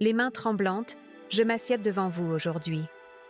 Les mains tremblantes, je m'assieds devant vous aujourd'hui.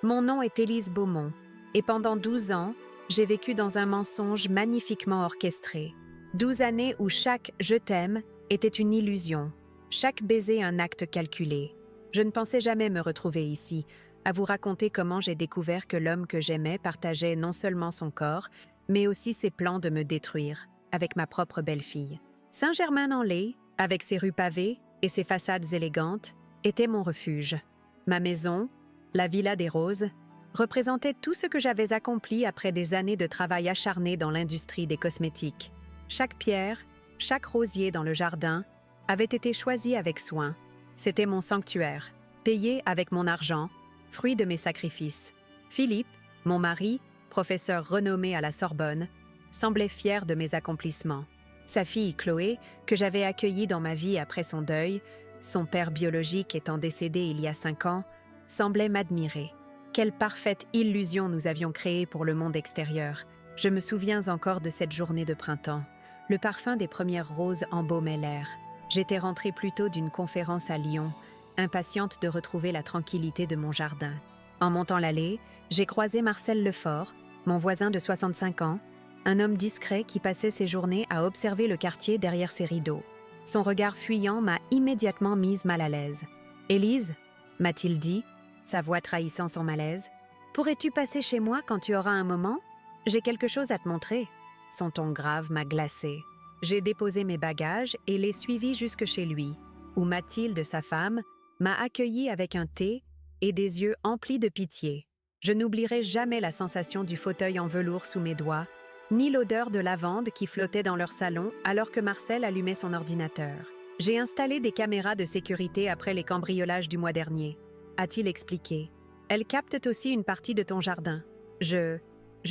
Mon nom est Élise Beaumont, et pendant 12 ans, j'ai vécu dans un mensonge magnifiquement orchestré. 12 années où chaque « je t'aime » était une illusion, chaque baiser un acte calculé. Je ne pensais jamais me retrouver ici, à vous raconter comment j'ai découvert que l'homme que j'aimais partageait non seulement son corps, mais aussi ses plans de me détruire, avec ma propre belle-fille. Saint-Germain-en-Laye, avec ses rues pavées et ses façades élégantes, était mon refuge. Ma maison, la Villa des Roses, représentait tout ce que j'avais accompli après des années de travail acharné dans l'industrie des cosmétiques. Chaque pierre, chaque rosier dans le jardin avait été choisi avec soin. C'était mon sanctuaire, payé avec mon argent, fruit de mes sacrifices. Philippe, mon mari, professeur renommé à la Sorbonne, semblait fier de mes accomplissements. Sa fille Chloé, que j'avais accueillie dans ma vie après son deuil, son père biologique étant décédé il y a 5 ans, semblait m'admirer. Quelle parfaite illusion nous avions créée pour le monde extérieur. Je me souviens encore de cette journée de printemps. Le parfum des premières roses embaumait l'air. J'étais rentrée plus tôt d'une conférence à Lyon, impatiente de retrouver la tranquillité de mon jardin. En montant l'allée, j'ai croisé Marcel Lefort, mon voisin de 65 ans, un homme discret qui passait ses journées à observer le quartier derrière ses rideaux. Son regard fuyant m'a immédiatement mise mal à l'aise. « Élise » m'a-t-il dit, sa voix trahissant son malaise. « Pourrais-tu passer chez moi quand tu auras un moment ? J'ai quelque chose à te montrer. » Son ton grave m'a glacée. J'ai déposé mes bagages et l'ai suivi jusque chez lui, où Mathilde, sa femme, m'a accueilli avec un thé et des yeux emplis de pitié. Je n'oublierai jamais la sensation du fauteuil en velours sous mes doigts, ni l'odeur de lavande qui flottait dans leur salon alors que Marcel allumait son ordinateur. J'ai installé des caméras de sécurité après les cambriolages du mois dernier, a-t-il expliqué. Elles captent aussi une partie de ton jardin. Je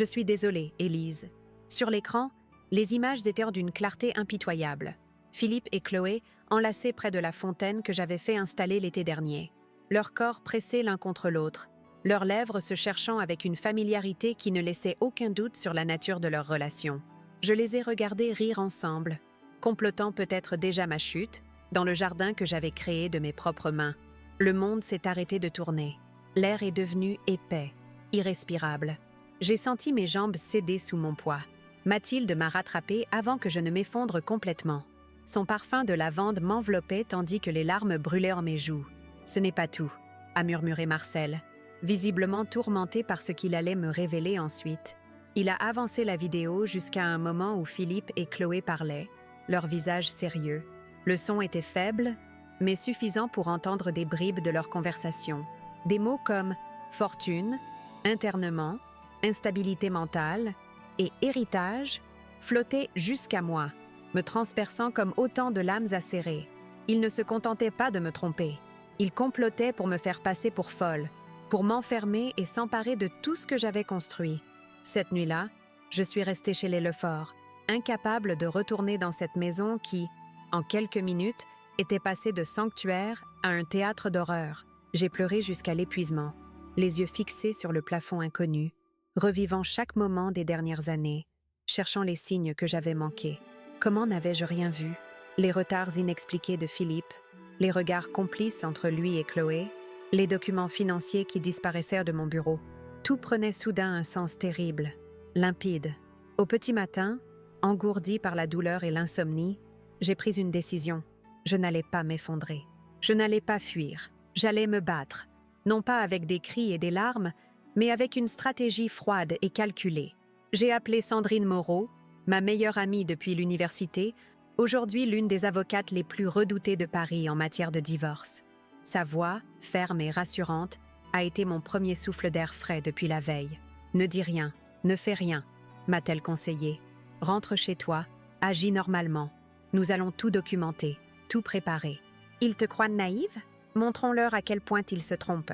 suis désolée, Élise. Sur l'écran, les images étaient d'une clarté impitoyable. Philippe et Chloé enlacés près de la fontaine que j'avais fait installer l'été dernier. Leurs corps pressés l'un contre l'autre, leurs lèvres se cherchant avec une familiarité qui ne laissait aucun doute sur la nature de leur relation. Je les ai regardés rire ensemble, complotant peut-être déjà ma chute, dans le jardin que j'avais créé de mes propres mains. Le monde s'est arrêté de tourner. L'air est devenu épais, irrespirable. J'ai senti mes jambes céder sous mon poids. Mathilde m'a rattrapée avant que je ne m'effondre complètement. Son parfum de lavande m'enveloppait tandis que les larmes brûlaient en mes joues. « Ce n'est pas tout », a murmuré Marcel, visiblement tourmenté par ce qu'il allait me révéler ensuite. Il a avancé la vidéo jusqu'à un moment où Philippe et Chloé parlaient, leurs visages sérieux. Le son était faible, mais suffisant pour entendre des bribes de leur conversation. Des mots comme « fortune »,« internement »,« instabilité mentale » et « héritage » flottaient jusqu'à moi, me transperçant comme autant de lames acérées. Ils ne se contentaient pas de me tromper. Ils complotaient pour me faire passer pour folle, pour m'enfermer et s'emparer de tout ce que j'avais construit. Cette nuit-là, je suis restée chez les Lefort, incapable de retourner dans cette maison qui, en quelques minutes, était passée de sanctuaire à un théâtre d'horreur. J'ai pleuré jusqu'à l'épuisement, les yeux fixés sur le plafond inconnu, revivant chaque moment des dernières années, cherchant les signes que j'avais manqués. Comment n'avais-je rien vu? Les retards inexpliqués de Philippe, les regards complices entre lui et Chloé, les documents financiers qui disparaissaient de mon bureau. Tout prenait soudain un sens terrible, limpide. Au petit matin, engourdi par la douleur et l'insomnie, j'ai pris une décision. Je n'allais pas m'effondrer. Je n'allais pas fuir. J'allais me battre, non pas avec des cris et des larmes, mais avec une stratégie froide et calculée. J'ai appelé Sandrine Moreau, ma meilleure amie depuis l'université, aujourd'hui l'une des avocates les plus redoutées de Paris en matière de divorce. Sa voix, ferme et rassurante, a été mon premier souffle d'air frais depuis la veille. « Ne dis rien, ne fais rien », m'a-t-elle conseillé. « Rentre chez toi, agis normalement. Nous allons tout documenter, tout préparer. » Ils te croient naïve ? Montrons-leur à quel point ils se trompent.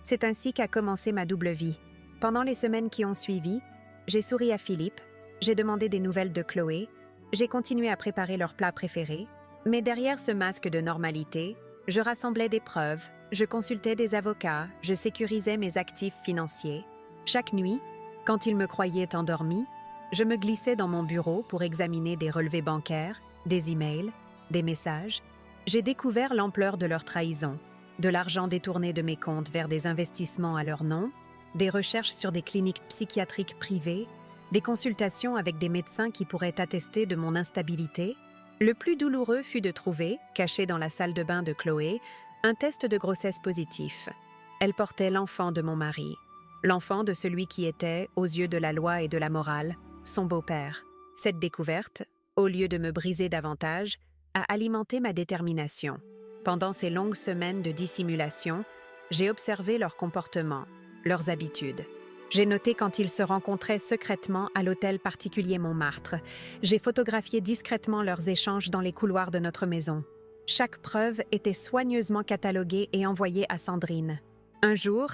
C'est ainsi qu'a commencé ma double vie. Pendant les semaines qui ont suivi, j'ai souri à Philippe, j'ai demandé des nouvelles de Chloé, j'ai continué à préparer leurs plats préférés, mais derrière ce masque de normalité, je rassemblais des preuves, je consultais des avocats, je sécurisais mes actifs financiers. Chaque nuit, quand ils me croyaient endormie, je me glissais dans mon bureau pour examiner des relevés bancaires, des emails, des messages. J'ai découvert l'ampleur de leur trahison, de l'argent détourné de mes comptes vers des investissements à leur nom, des recherches sur des cliniques psychiatriques privées, des consultations avec des médecins qui pourraient attester de mon instabilité. Le plus douloureux fut de trouver, caché dans la salle de bain de Chloé, un test de grossesse positif. Elle portait l'enfant de mon mari, l'enfant de celui qui était, aux yeux de la loi et de la morale, son beau-père. Cette découverte, au lieu de me briser davantage, a alimenté ma détermination. Pendant ces longues semaines de dissimulation, j'ai observé leur comportement, leurs habitudes. J'ai noté quand ils se rencontraient secrètement à l'hôtel particulier Montmartre. J'ai photographié discrètement leurs échanges dans les couloirs de notre maison. Chaque preuve était soigneusement cataloguée et envoyée à Sandrine. Un jour,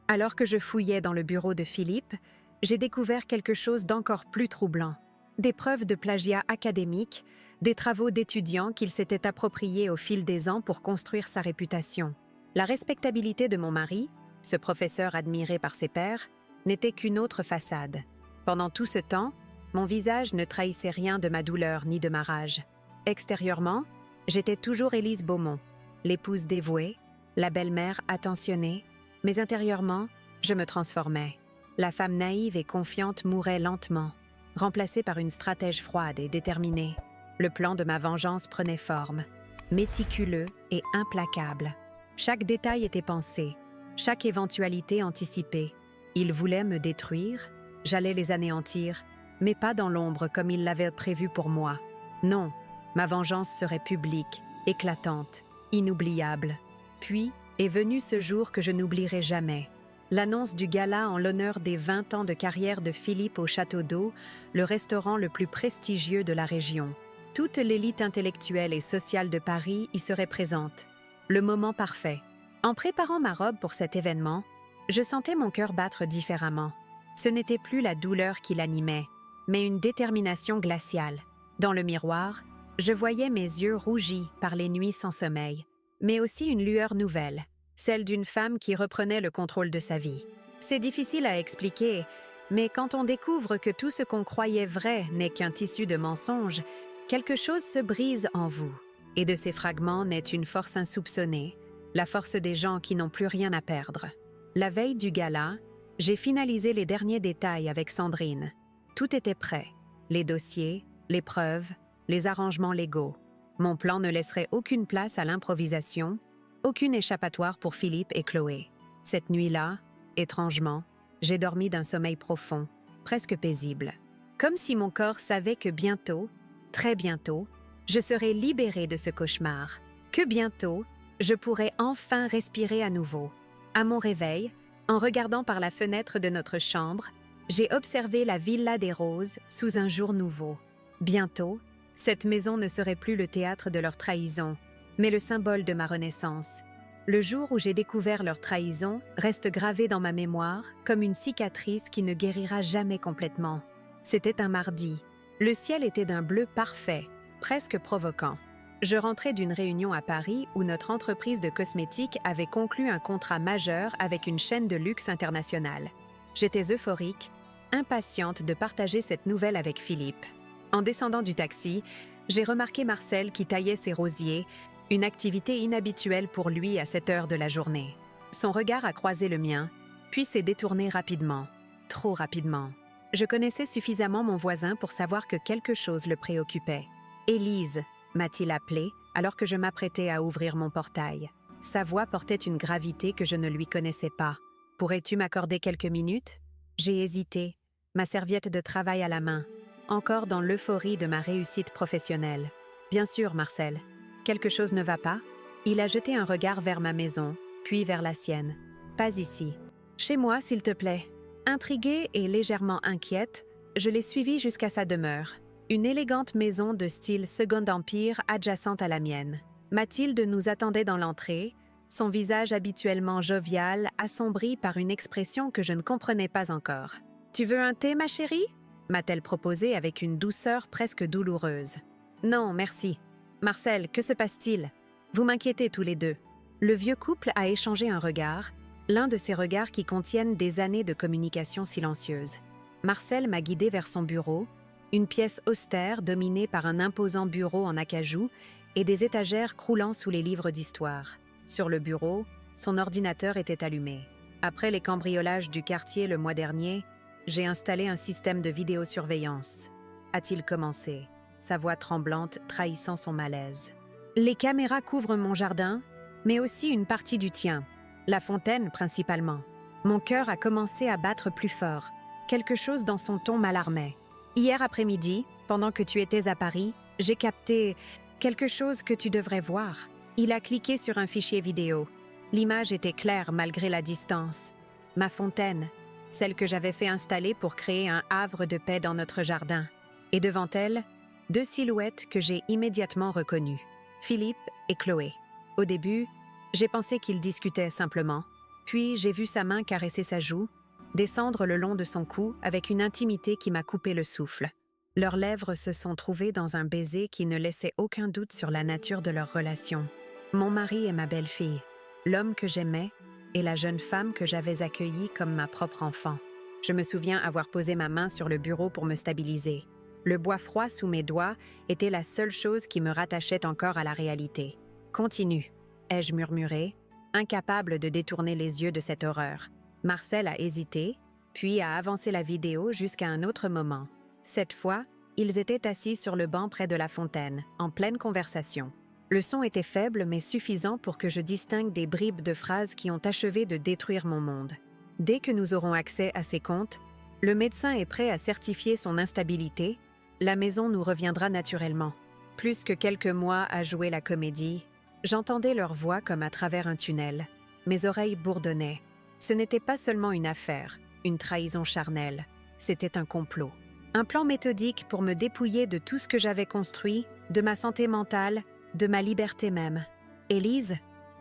alors que je fouillais dans le bureau de Philippe, j'ai découvert quelque chose d'encore plus troublant. Des preuves de plagiat académique, des travaux d'étudiants qu'il s'était appropriés au fil des ans pour construire sa réputation. La respectabilité de mon mari, ce professeur admiré par ses pairs, n'était qu'une autre façade. Pendant tout ce temps, mon visage ne trahissait rien de ma douleur ni de ma rage. Extérieurement, j'étais toujours Élise Beaumont, l'épouse dévouée, la belle-mère attentionnée, mais intérieurement, je me transformais. La femme naïve et confiante mourait lentement, remplacée par une stratège froide et déterminée. Le plan de ma vengeance prenait forme, méticuleux et implacable. Chaque détail était pensé, chaque éventualité anticipée. Ils voulaient me détruire, j'allais les anéantir, mais pas dans l'ombre comme ils l'avaient prévu pour moi. Non, ma vengeance serait publique, éclatante, inoubliable. Puis est venu ce jour que je n'oublierai jamais. L'annonce du gala en l'honneur des 20 ans de carrière de Philippe au Château d'Eau, le restaurant le plus prestigieux de la région. Toute l'élite intellectuelle et sociale de Paris y serait présente. Le moment parfait. En préparant ma robe pour cet événement, je sentais mon cœur battre différemment. Ce n'était plus la douleur qui l'animait, mais une détermination glaciale. Dans le miroir, je voyais mes yeux rougis par les nuits sans sommeil, mais aussi une lueur nouvelle, celle d'une femme qui reprenait le contrôle de sa vie. C'est difficile à expliquer, mais quand on découvre que tout ce qu'on croyait vrai n'est qu'un tissu de mensonges, quelque chose se brise en vous, et de ces fragments naît une force insoupçonnée, la force des gens qui n'ont plus rien à perdre. La veille du gala, j'ai finalisé les derniers détails avec Sandrine. Tout était prêt, les dossiers, les preuves, les arrangements légaux. Mon plan ne laisserait aucune place à l'improvisation, aucune échappatoire pour Philippe et Chloé. Cette nuit-là, étrangement, j'ai dormi d'un sommeil profond, presque paisible. Comme si mon corps savait que bientôt, très bientôt, je serais libérée de ce cauchemar, que bientôt, je pourrais enfin respirer à nouveau. À mon réveil, en regardant par la fenêtre de notre chambre, j'ai observé la Villa des Roses sous un jour nouveau. Bientôt, cette maison ne serait plus le théâtre de leur trahison, mais le symbole de ma renaissance. Le jour où j'ai découvert leur trahison reste gravé dans ma mémoire comme une cicatrice qui ne guérira jamais complètement. C'était un mardi. Le ciel était d'un bleu parfait, presque provoquant. Je rentrais d'une réunion à Paris où notre entreprise de cosmétiques avait conclu un contrat majeur avec une chaîne de luxe internationale. J'étais euphorique, impatiente de partager cette nouvelle avec Philippe. En descendant du taxi, j'ai remarqué Marcel qui taillait ses rosiers, une activité inhabituelle pour lui à cette heure de la journée. Son regard a croisé le mien, puis s'est détourné rapidement, trop rapidement. Je connaissais suffisamment mon voisin pour savoir que quelque chose le préoccupait. « Élise », m'a-t-il appelé alors que je m'apprêtais à ouvrir mon portail. Sa voix portait une gravité que je ne lui connaissais pas. « Pourrais-tu m'accorder quelques minutes ?» J'ai hésité, ma serviette de travail à la main, encore dans l'euphorie de ma réussite professionnelle. « Bien sûr, Marcel. Quelque chose ne va pas ?» Il a jeté un regard vers ma maison, puis vers la sienne. « Pas ici. Chez moi, s'il te plaît. » Intriguée et légèrement inquiète, je l'ai suivi jusqu'à sa demeure. Une élégante maison de style Second Empire adjacente à la mienne. Mathilde nous attendait dans l'entrée, son visage habituellement jovial assombri par une expression que je ne comprenais pas encore. « Tu veux un thé, ma chérie ?» m'a-t-elle proposé avec une douceur presque douloureuse. « Non, merci. Marcel, que se passe-t-il? Vous m'inquiétez tous les deux. » Le vieux couple a échangé un regard, l'un de ces regards qui contiennent des années de communication silencieuse. Marcel m'a guidée vers son bureau, une pièce austère dominée par un imposant bureau en acajou et des étagères croulant sous les livres d'histoire. Sur le bureau, Son ordinateur était allumé. Après les cambriolages du quartier le mois dernier, j'ai installé un système de vidéosurveillance. A-t-il commencé, sa voix tremblante trahissant son malaise. Les caméras couvrent mon jardin, mais aussi une partie du tien. La fontaine, principalement. Mon cœur a commencé à battre plus fort. Quelque chose dans son ton m'alarmait. Hier après-midi, pendant que tu étais à Paris, j'ai capté quelque chose que tu devrais voir. Il a cliqué sur un fichier vidéo. L'image était claire malgré la distance. Ma fontaine, celle que j'avais fait installer pour créer un havre de paix dans notre jardin. Et devant elle, 2 silhouettes que j'ai immédiatement reconnues. Philippe et Chloé. Au début, j'ai pensé qu'ils discutaient simplement. Puis j'ai vu sa main caresser sa joue, descendre le long de son cou avec une intimité qui m'a coupé le souffle. Leurs lèvres se sont trouvées dans un baiser qui ne laissait aucun doute sur la nature de leur relation. Mon mari et ma belle-fille, l'homme que j'aimais et la jeune femme que j'avais accueillie comme ma propre enfant. Je me souviens avoir posé ma main sur le bureau pour me stabiliser. Le bois froid sous mes doigts était la seule chose qui me rattachait encore à la réalité. « Continue », ai-je murmuré, incapable de détourner les yeux de cette horreur. Marcel a hésité, puis a avancé la vidéo jusqu'à un autre moment. Cette fois, ils étaient assis sur le banc près de la fontaine, en pleine conversation. Le son était faible mais suffisant pour que je distingue des bribes de phrases qui ont achevé de détruire mon monde. Dès que nous aurons accès à ces comptes, le médecin est prêt à certifier son instabilité, la maison nous reviendra naturellement. Plus que quelques mois à jouer la comédie, j'entendais leur voix comme à travers un tunnel. Mes oreilles bourdonnaient. Ce n'était pas seulement une affaire, une trahison charnelle. C'était un complot. Un plan méthodique pour me dépouiller de tout ce que j'avais construit, de ma santé mentale, de ma liberté même. « Élise ?»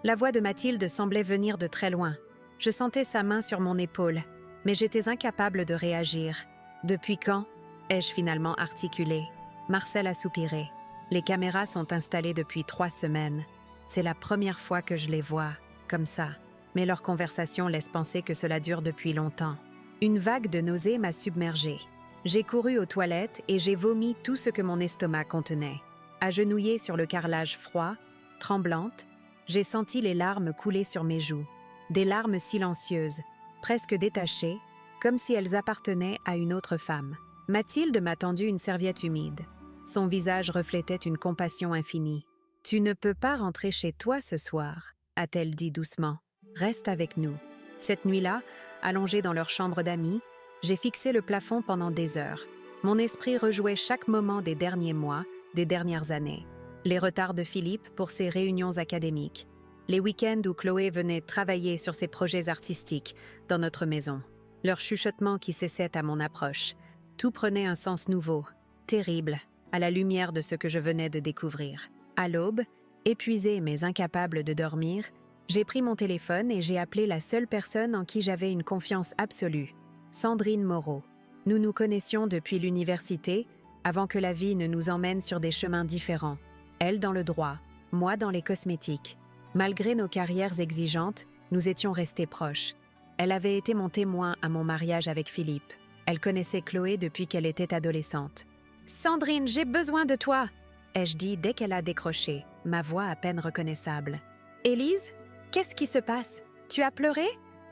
La voix de Mathilde semblait venir de très loin. Je sentais sa main sur mon épaule, mais j'étais incapable de réagir. « Depuis quand ?» ai-je finalement articulé. Marcel a soupiré. « Les caméras sont installées depuis 3 semaines. C'est la première fois que je les vois, comme ça. Mais leur conversation laisse penser que cela dure depuis longtemps. » Une vague de nausées m'a submergée. J'ai couru aux toilettes et j'ai vomi tout ce que mon estomac contenait. Agenouillée sur le carrelage froid, tremblante, j'ai senti les larmes couler sur mes joues. Des larmes silencieuses, presque détachées, comme si elles appartenaient à une autre femme. Mathilde m'a tendu une serviette humide. Son visage reflétait une compassion infinie. « Tu ne peux pas rentrer chez toi ce soir », a-t-elle dit doucement. « Reste avec nous. » Cette nuit-là, allongée dans leur chambre d'amis, j'ai fixé le plafond pendant des heures. Mon esprit rejouait chaque moment des derniers mois, des dernières années. Les retards de Philippe pour ses réunions académiques. Les week-ends où Chloé venait travailler sur ses projets artistiques dans notre maison. Leurs chuchotements qui cessaient à mon approche. Tout prenait un sens nouveau, terrible, à la lumière de ce que je venais de découvrir. À l'aube, épuisée mais incapable de dormir, j'ai pris mon téléphone et j'ai appelé la seule personne en qui j'avais une confiance absolue, Sandrine Moreau. Nous nous connaissions depuis l'université, avant que la vie ne nous emmène sur des chemins différents. Elle dans le droit, moi dans les cosmétiques. Malgré nos carrières exigeantes, nous étions restés proches. Elle avait été mon témoin à mon mariage avec Philippe. Elle connaissait Chloé depuis qu'elle était adolescente. « Sandrine, j'ai besoin de toi !» ai-je dit dès qu'elle a décroché, ma voix à peine reconnaissable. « Élise, qu'est-ce qui se passe? Tu as pleuré ?»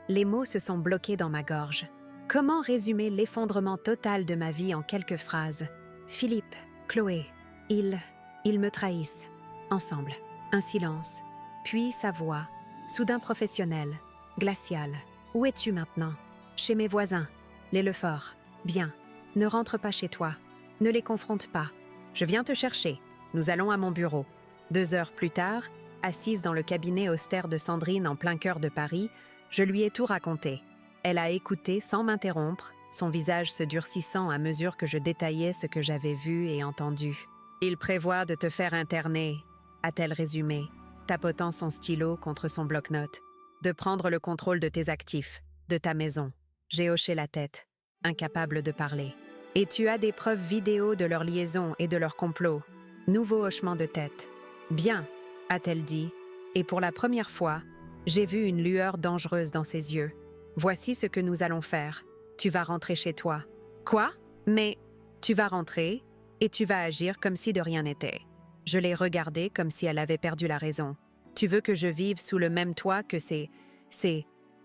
Les mots se sont bloqués dans ma gorge. Comment résumer l'effondrement total de ma vie en quelques phrases? Philippe, Chloé, ils me trahissent. Ensemble. Un silence. Puis sa voix, soudain professionnelle, glaciale. « Où es-tu maintenant? » « Chez mes voisins. Les Lefort. Bien. Ne rentre pas chez toi. Ne les confronte pas. Je viens te chercher. Nous allons à mon bureau. 2 heures plus tard, assise dans le cabinet austère de Sandrine en plein cœur de Paris, je lui ai tout raconté. Elle a écouté sans m'interrompre, son visage se durcissant à mesure que je détaillais ce que j'avais vu et entendu. « Il prévoit de te faire interner », a-t-elle résumé, tapotant son stylo contre son bloc-notes. « De prendre le contrôle de tes actifs, de ta maison. » J'ai hoché la tête, incapable de parler. « Et tu as des preuves vidéo de leur liaison et de leur complot. » Nouveau hochement de tête. « Bien, » a-t-elle dit, et pour la première fois, j'ai vu une lueur dangereuse dans ses yeux. « Voici ce que nous allons faire. Tu vas rentrer chez toi. »« Quoi ? Mais tu vas rentrer et tu vas agir comme si de rien n'était. » Je l'ai regardée comme si elle avait perdu la raison. Tu veux que je vive sous le même toit que c'est...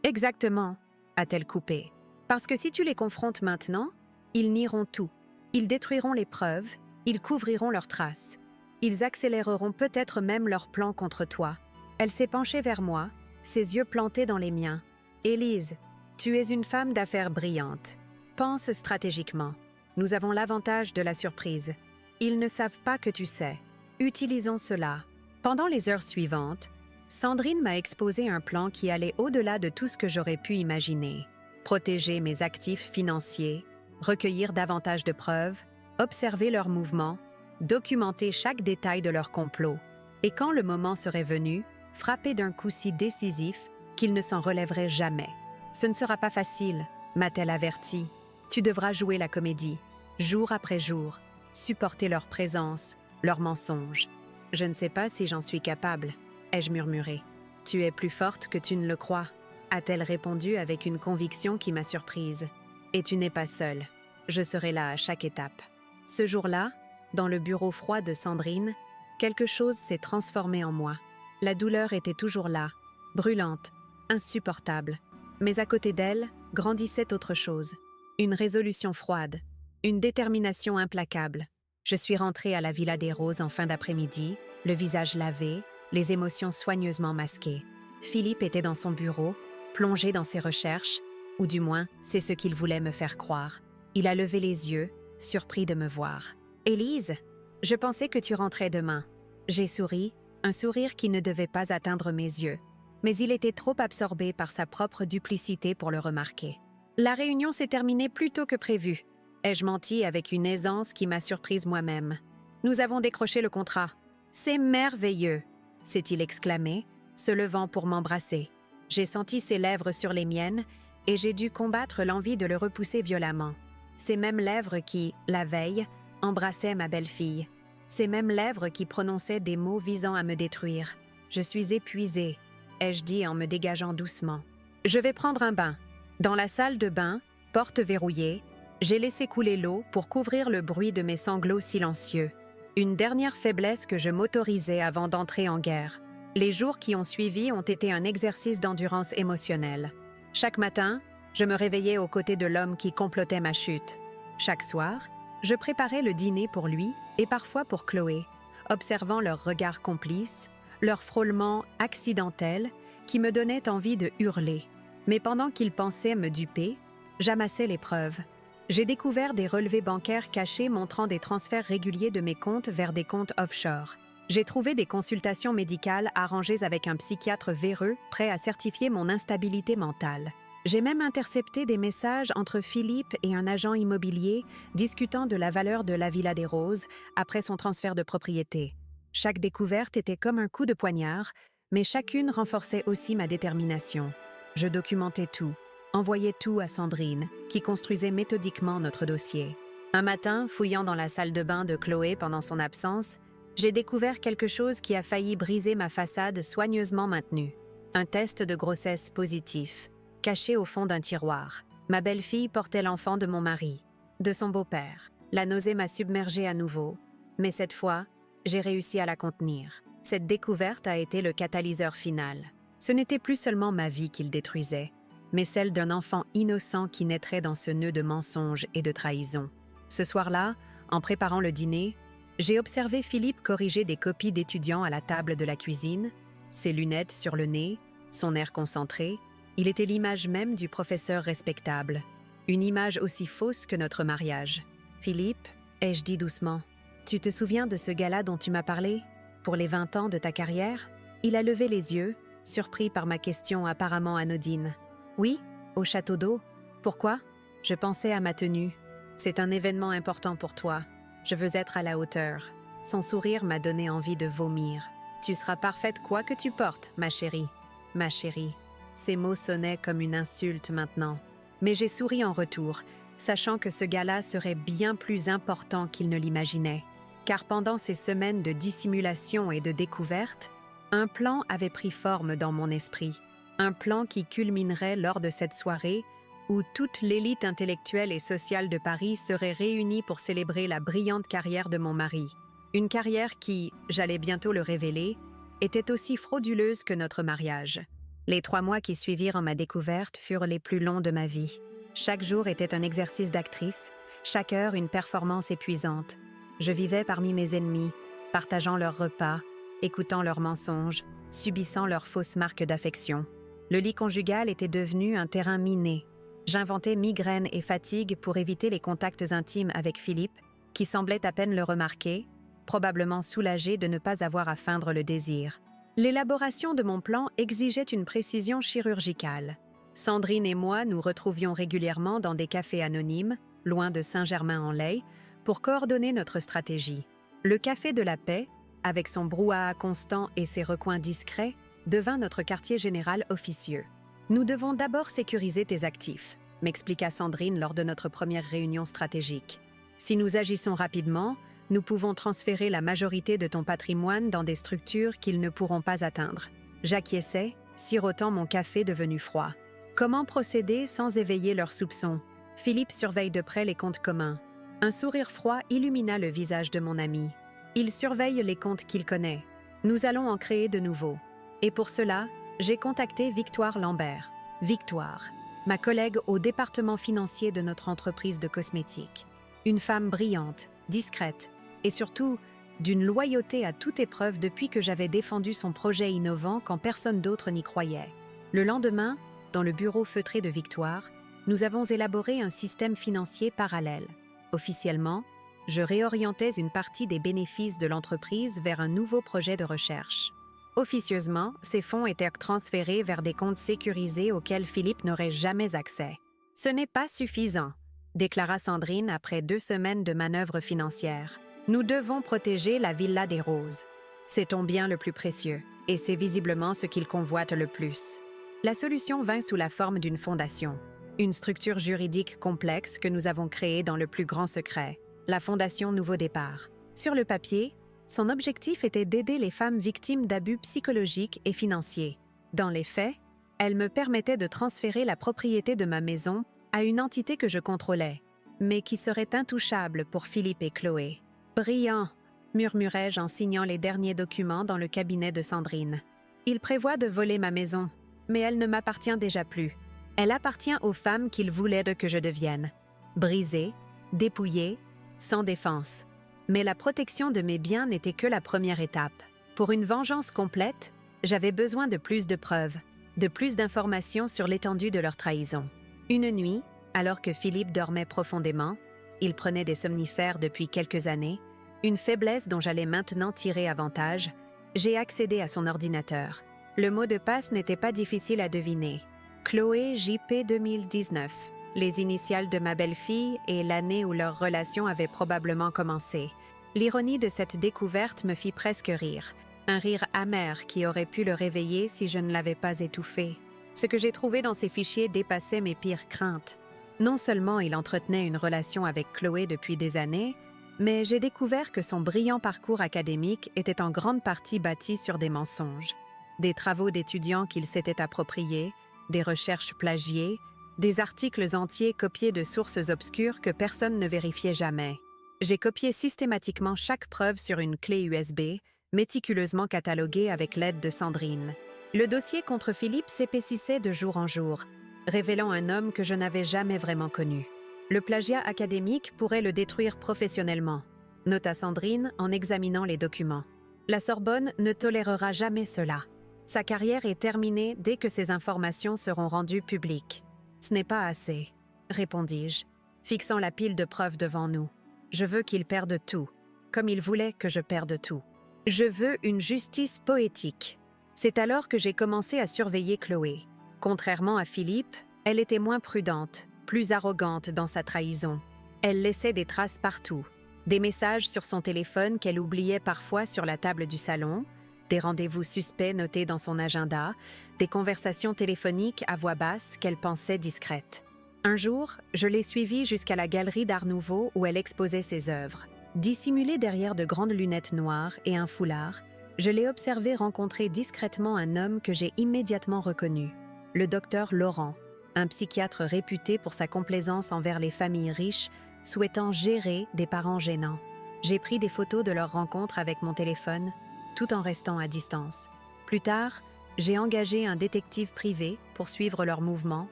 Exactement, a-t-elle coupé. Parce que si tu les confrontes maintenant, ils nieront tout. Ils détruiront les preuves, ils couvriront leurs traces. Ils accéléreront peut-être même leur plan contre toi. Elle s'est penchée vers moi, ses yeux plantés dans les miens. Élise, tu es une femme d'affaires brillante. Pense stratégiquement. Nous avons l'avantage de la surprise. Ils ne savent pas que tu sais. Utilisons cela. Pendant les heures suivantes, Sandrine m'a exposé un plan qui allait au-delà de tout ce que j'aurais pu imaginer. Protéger mes actifs financiers, recueillir davantage de preuves, observer leurs mouvements, documenter chaque détail de leur complot. Et quand le moment serait venu, frapper d'un coup si décisif qu'ils ne s'en relèveraient jamais. Ce ne sera pas facile, m'a-t-elle averti. Tu devras jouer la comédie, jour après jour, supporter leur présence, leurs mensonges. Je ne sais pas si j'en suis capable, ai-je murmuré. Tu es plus forte que tu ne le crois, a-t-elle répondu avec une conviction qui m'a surprise. Et tu n'es pas seule. Je serai là à chaque étape. Ce jour-là, dans le bureau froid de Sandrine, quelque chose s'est transformé en moi. La douleur était toujours là, brûlante, insupportable. Mais à côté d'elle, grandissait autre chose. Une résolution froide, une détermination implacable. Je suis rentrée à la Villa des Roses en fin d'après-midi, le visage lavé, les émotions soigneusement masquées. Philippe était dans son bureau, plongé dans ses recherches, ou du moins, c'est ce qu'il voulait me faire croire. Il a levé les yeux, surpris de me voir. « Élise, je pensais que tu rentrais demain. » J'ai souri, un sourire qui ne devait pas atteindre mes yeux. Mais il était trop absorbé par sa propre duplicité pour le remarquer. « La réunion s'est terminée plus tôt que prévu. » Ai-je menti avec une aisance qui m'a surprise moi-même. « Nous avons décroché le contrat. »« C'est merveilleux !» s'est-il exclamé, se levant pour m'embrasser. J'ai senti ses lèvres sur les miennes et j'ai dû combattre l'envie de le repousser violemment. Ces mêmes lèvres qui, la veille, embrassaient ma belle-fille. Ces mêmes lèvres qui prononçaient des mots visant à me détruire. Je suis épuisée, ai-je dit en me dégageant doucement. Je vais prendre un bain. Dans la salle de bain, porte verrouillée, j'ai laissé couler l'eau pour couvrir le bruit de mes sanglots silencieux. Une dernière faiblesse que je m'autorisais avant d'entrer en guerre. Les jours qui ont suivi ont été un exercice d'endurance émotionnelle. Chaque matin, je me réveillais aux côtés de l'homme qui complotait ma chute. Chaque soir, je préparais le dîner pour lui et parfois pour Chloé, observant leurs regards complices, leur frôlement accidentel qui me donnait envie de hurler. Mais pendant qu'ils pensaient me duper, j'amassais les preuves. J'ai découvert des relevés bancaires cachés montrant des transferts réguliers de mes comptes vers des comptes offshore. J'ai trouvé des consultations médicales arrangées avec un psychiatre véreux prêt à certifier mon instabilité mentale. J'ai même intercepté des messages entre Philippe et un agent immobilier discutant de la valeur de la Villa des Roses après son transfert de propriété. Chaque découverte était comme un coup de poignard, mais chacune renforçait aussi ma détermination. Je documentais tout, envoyais tout à Sandrine, qui construisait méthodiquement notre dossier. Un matin, fouillant dans la salle de bain de Chloé pendant son absence, j'ai découvert quelque chose qui a failli briser ma façade soigneusement maintenue. Un test de grossesse positif, caché au fond d'un tiroir. Ma belle-fille portait l'enfant de mon mari, de son beau-père. La nausée m'a submergée à nouveau, mais cette fois, j'ai réussi à la contenir. Cette découverte a été le catalyseur final. Ce n'était plus seulement ma vie qu'il détruisait, mais celle d'un enfant innocent qui naîtrait dans ce nœud de mensonges et de trahison. Ce soir-là, en préparant le dîner, j'ai observé Philippe corriger des copies d'étudiants à la table de la cuisine, ses lunettes sur le nez, son air concentré. Il était l'image même du professeur respectable, une image aussi fausse que notre mariage. « Philippe, ai-je dit doucement, tu te souviens de ce gala dont tu m'as parlé, pour les 20 ans de ta carrière ?» Il a levé les yeux, surpris par ma question apparemment anodine. « Oui, au château d'eau. Pourquoi ?» Je pensais à ma tenue. « C'est un événement important pour toi. Je veux être à la hauteur. » Son sourire m'a donné envie de vomir. « Tu seras parfaite quoi que tu portes, ma chérie. » Ma chérie. Ces mots sonnaient comme une insulte maintenant. Mais j'ai souri en retour, sachant que ce gala serait bien plus important qu'il ne l'imaginait. Car pendant ces semaines de dissimulation et de découverte, un plan avait pris forme dans mon esprit. Un plan qui culminerait lors de cette soirée où toute l'élite intellectuelle et sociale de Paris serait réunie pour célébrer la brillante carrière de mon mari. Une carrière qui, j'allais bientôt le révéler, était aussi frauduleuse que notre mariage. Les 3 mois qui suivirent ma découverte furent les plus longs de ma vie. Chaque jour était un exercice d'actrice, chaque heure une performance épuisante. Je vivais parmi mes ennemis, partageant leurs repas, écoutant leurs mensonges, subissant leurs fausses marques d'affection. Le lit conjugal était devenu un terrain miné. J'inventais migraines et fatigue pour éviter les contacts intimes avec Philippe, qui semblait à peine le remarquer, probablement soulagé de ne pas avoir à feindre le désir. L'élaboration de mon plan exigeait une précision chirurgicale. Sandrine et moi nous retrouvions régulièrement dans des cafés anonymes, loin de Saint-Germain-en-Laye, pour coordonner notre stratégie. Le Café de la Paix, avec son brouhaha constant et ses recoins discrets, devint notre quartier général officieux. « Nous devons d'abord sécuriser tes actifs », m'expliqua Sandrine lors de notre première réunion stratégique. « Si nous agissons rapidement, nous pouvons transférer la majorité de ton patrimoine dans des structures qu'ils ne pourront pas atteindre. » J'acquiesçai, sirotant mon café devenu froid. Comment procéder sans éveiller leurs soupçons? Philippe surveille de près les comptes communs. Un sourire froid illumina le visage de mon ami. Il surveille les comptes qu'il connaît. Nous allons en créer de nouveaux. Et pour cela, j'ai contacté Victoire Lambert. Victoire, ma collègue au département financier de notre entreprise de cosmétiques. Une femme brillante, discrète et surtout d'une loyauté à toute épreuve depuis que j'avais défendu son projet innovant quand personne d'autre n'y croyait. Le lendemain, dans le bureau feutré de Victoire, nous avons élaboré un système financier parallèle. Officiellement, je réorientais une partie des bénéfices de l'entreprise vers un nouveau projet de recherche. Officieusement, ces fonds étaient transférés vers des comptes sécurisés auxquels Philippe n'aurait jamais accès. « Ce n'est pas suffisant », déclara Sandrine après 2 semaines de manœuvres financières. « Nous devons protéger la Villa des Roses. C'est ton bien le plus précieux, et c'est visiblement ce qu'il convoite le plus. » La solution vint sous la forme d'une fondation, une structure juridique complexe que nous avons créée dans le plus grand secret, la Fondation Nouveau Départ. Sur le papier, son objectif était d'aider les femmes victimes d'abus psychologiques et financiers. Dans les faits, elle me permettait de transférer la propriété de ma maison à une entité que je contrôlais, mais qui serait intouchable pour Philippe et Chloé. « Brillant !» murmurai-je en signant les derniers documents dans le cabinet de Sandrine. « Il prévoit de voler ma maison, mais elle ne m'appartient déjà plus. Elle appartient aux femmes qu'il voulait que je devienne. Brisée, dépouillée, sans défense. Mais la protection de mes biens n'était que la première étape. Pour une vengeance complète, j'avais besoin de plus de preuves, de plus d'informations sur l'étendue de leur trahison. Une nuit, alors que Philippe dormait profondément, il prenait des somnifères depuis quelques années, une faiblesse dont j'allais maintenant tirer avantage, j'ai accédé à son ordinateur. Le mot de passe n'était pas difficile à deviner. Chloé JP 2019, les initiales de ma belle-fille et l'année où leur relation avait probablement commencé. L'ironie de cette découverte me fit presque rire, un rire amer qui aurait pu le réveiller si je ne l'avais pas étouffé. Ce que j'ai trouvé dans ces fichiers dépassait mes pires craintes. Non seulement il entretenait une relation avec Chloé depuis des années, mais j'ai découvert que son brillant parcours académique était en grande partie bâti sur des mensonges. Des travaux d'étudiants qu'il s'était appropriés, des recherches plagiées, des articles entiers copiés de sources obscures que personne ne vérifiait jamais. J'ai copié systématiquement chaque preuve sur une clé USB, méticuleusement cataloguée avec l'aide de Sandrine. Le dossier contre Philippe s'épaississait de jour en jour, révélant un homme que je n'avais jamais vraiment connu. Le plagiat académique pourrait le détruire professionnellement, nota Sandrine en examinant les documents. La Sorbonne ne tolérera jamais cela. Sa carrière est terminée dès que ces informations seront rendues publiques. « Ce n'est pas assez », répondis-je, fixant la pile de preuves devant nous. « Je veux qu'il perde tout, comme il voulait que je perde tout. Je veux une justice poétique. » C'est alors que j'ai commencé à surveiller Chloé. Contrairement à Philippe, elle était moins prudente, plus arrogante dans sa trahison. Elle laissait des traces partout. Des messages sur son téléphone qu'elle oubliait parfois sur la table du salon, des rendez-vous suspects notés dans son agenda, des conversations téléphoniques à voix basse qu'elle pensait discrètes. Un jour, je l'ai suivie jusqu'à la galerie d'Art Nouveau où elle exposait ses œuvres. Dissimulée derrière de grandes lunettes noires et un foulard, je l'ai observée rencontrer discrètement un homme que j'ai immédiatement reconnu, le docteur Laurent, un psychiatre réputé pour sa complaisance envers les familles riches souhaitant gérer des parents gênants. J'ai pris des photos de leur rencontre avec mon téléphone, tout en restant à distance. Plus tard, j'ai engagé un détective privé pour suivre leurs mouvements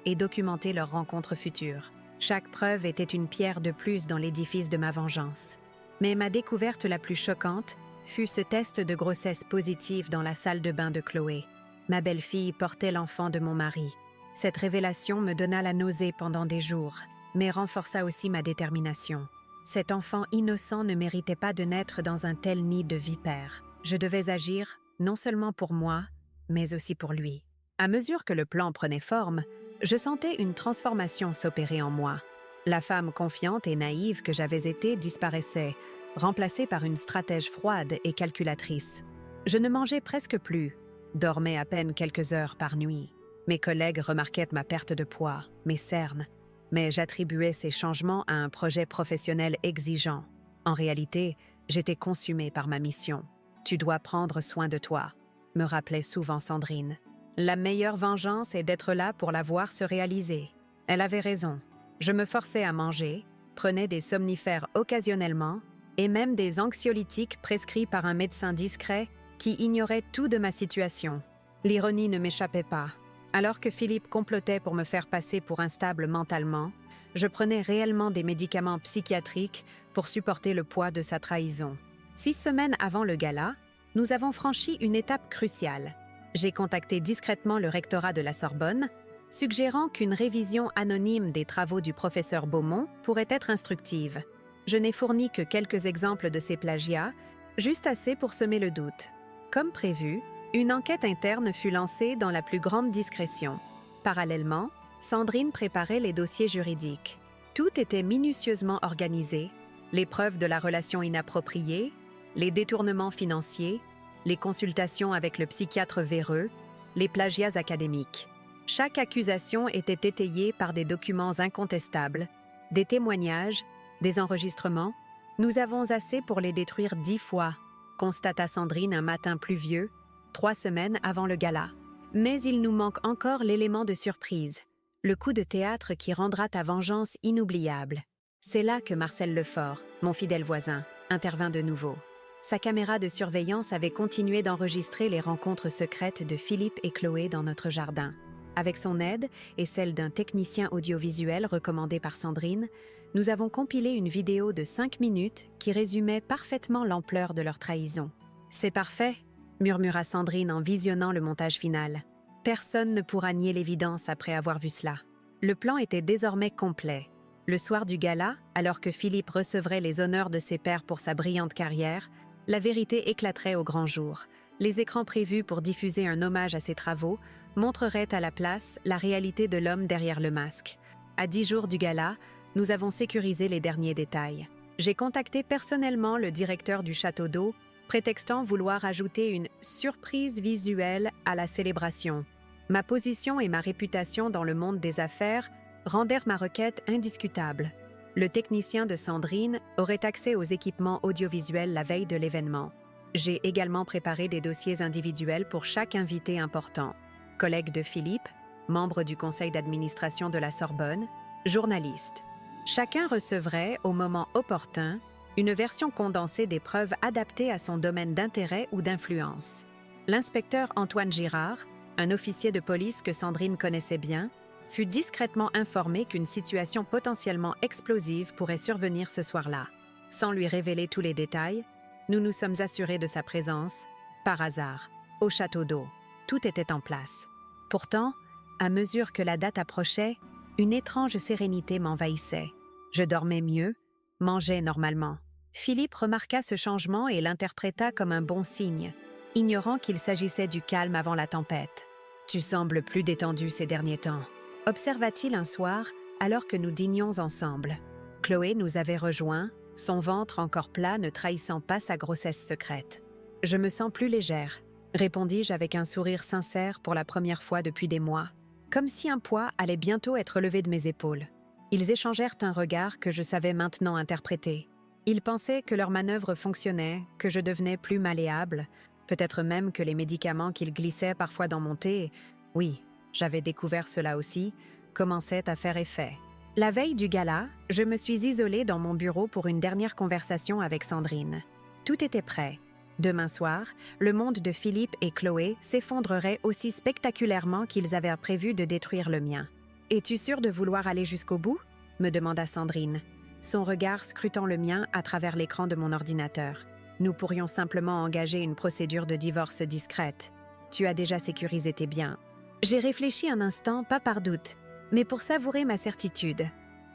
et documenter leurs rencontres futures. Chaque preuve était une pierre de plus dans l'édifice de ma vengeance. Mais ma découverte la plus choquante fut ce test de grossesse positive dans la salle de bain de Chloé. Ma belle-fille portait l'enfant de mon mari. Cette révélation me donna la nausée pendant des jours, mais renforça aussi ma détermination. Cet enfant innocent ne méritait pas de naître dans un tel nid de vipères. Je devais agir, non seulement pour moi, mais aussi pour lui. À mesure que le plan prenait forme, je sentais une transformation s'opérer en moi. La femme confiante et naïve que j'avais été disparaissait, remplacée par une stratège froide et calculatrice. Je ne mangeais presque plus, dormais à peine quelques heures par nuit. Mes collègues remarquaient ma perte de poids, mes cernes, mais j'attribuais ces changements à un projet professionnel exigeant. En réalité, j'étais consumée par ma mission. « Tu dois prendre soin de toi », me rappelait souvent Sandrine. La meilleure vengeance est d'être là pour la voir se réaliser. Elle avait raison. Je me forçais à manger, prenais des somnifères occasionnellement et même des anxiolytiques prescrits par un médecin discret qui ignorait tout de ma situation. L'ironie ne m'échappait pas. Alors que Philippe complotait pour me faire passer pour instable mentalement, je prenais réellement des médicaments psychiatriques pour supporter le poids de sa trahison. 6 semaines avant le gala, nous avons franchi une étape cruciale. J'ai contacté discrètement le rectorat de la Sorbonne, suggérant qu'une révision anonyme des travaux du professeur Beaumont pourrait être instructive. Je n'ai fourni que quelques exemples de ces plagiats, juste assez pour semer le doute. Comme prévu, une enquête interne fut lancée dans la plus grande discrétion. Parallèlement, Sandrine préparait les dossiers juridiques. Tout était minutieusement organisé, les preuves de la relation inappropriée, les détournements financiers, les consultations avec le psychiatre véreux, les plagiats académiques. Chaque accusation était étayée par des documents incontestables, des témoignages, des enregistrements. Nous avons assez pour les détruire 10 fois, constata Sandrine un matin pluvieux, 3 semaines avant le gala. Mais il nous manque encore l'élément de surprise, le coup de théâtre qui rendra ta vengeance inoubliable. C'est là que Marcel Lefort, mon fidèle voisin, intervint de nouveau. Sa caméra de surveillance avait continué d'enregistrer les rencontres secrètes de Philippe et Chloé dans notre jardin. Avec son aide et celle d'un technicien audiovisuel recommandé par Sandrine, nous avons compilé une vidéo de 5 minutes qui résumait parfaitement l'ampleur de leur trahison. « C'est parfait », murmura Sandrine en visionnant le montage final. Personne ne pourra nier l'évidence après avoir vu cela. Le plan était désormais complet. Le soir du gala, alors que Philippe recevrait les honneurs de ses pairs pour sa brillante carrière, la vérité éclaterait au grand jour. Les écrans prévus pour diffuser un hommage à ses travaux montreraient à la place la réalité de l'homme derrière le masque. À 10 jours du gala, nous avons sécurisé les derniers détails. J'ai contacté personnellement le directeur du château d'eau, prétextant vouloir ajouter une surprise visuelle à la célébration. Ma position et ma réputation dans le monde des affaires rendèrent ma requête indiscutable. Le technicien de Sandrine aurait accès aux équipements audiovisuels la veille de l'événement. J'ai également préparé des dossiers individuels pour chaque invité important. Collègue de Philippe, membre du conseil d'administration de la Sorbonne, journaliste. Chacun recevrait, au moment opportun, une version condensée des preuves adaptées à son domaine d'intérêt ou d'influence. L'inspecteur Antoine Girard, un officier de police que Sandrine connaissait bien, fut discrètement informé qu'une situation potentiellement explosive pourrait survenir ce soir-là. Sans lui révéler tous les détails, nous nous sommes assurés de sa présence, par hasard, au château d'eau. Tout était en place. Pourtant, à mesure que la date approchait, une étrange sérénité m'envahissait. Je dormais mieux, mangeais normalement. Philippe remarqua ce changement et l'interpréta comme un bon signe, ignorant qu'il s'agissait du calme avant la tempête. « Tu sembles plus détendu ces derniers temps », observa-t-il un soir alors que nous dînions ensemble. Chloé nous avait rejoints, son ventre encore plat ne trahissant pas sa grossesse secrète. « Je me sens plus légère », répondis-je avec un sourire sincère pour la première fois depuis des mois, comme si un poids allait bientôt être levé de mes épaules. Ils échangèrent un regard que je savais maintenant interpréter. Ils pensaient que leur manœuvre fonctionnait, que je devenais plus malléable, peut-être même que les médicaments qu'ils glissaient parfois dans mon thé, oui, j'avais découvert cela aussi, commençaient à faire effet. La veille du gala, je me suis isolée dans mon bureau pour une dernière conversation avec Sandrine. Tout était prêt. Demain soir, le monde de Philippe et Chloé s'effondrerait aussi spectaculairement qu'ils avaient prévu de détruire le mien. « Es-tu sûre de vouloir aller jusqu'au bout ?» me demanda Sandrine, son regard scrutant le mien à travers l'écran de mon ordinateur. « Nous pourrions simplement engager une procédure de divorce discrète. Tu as déjà sécurisé tes biens. » J'ai réfléchi un instant, pas par doute, mais pour savourer ma certitude.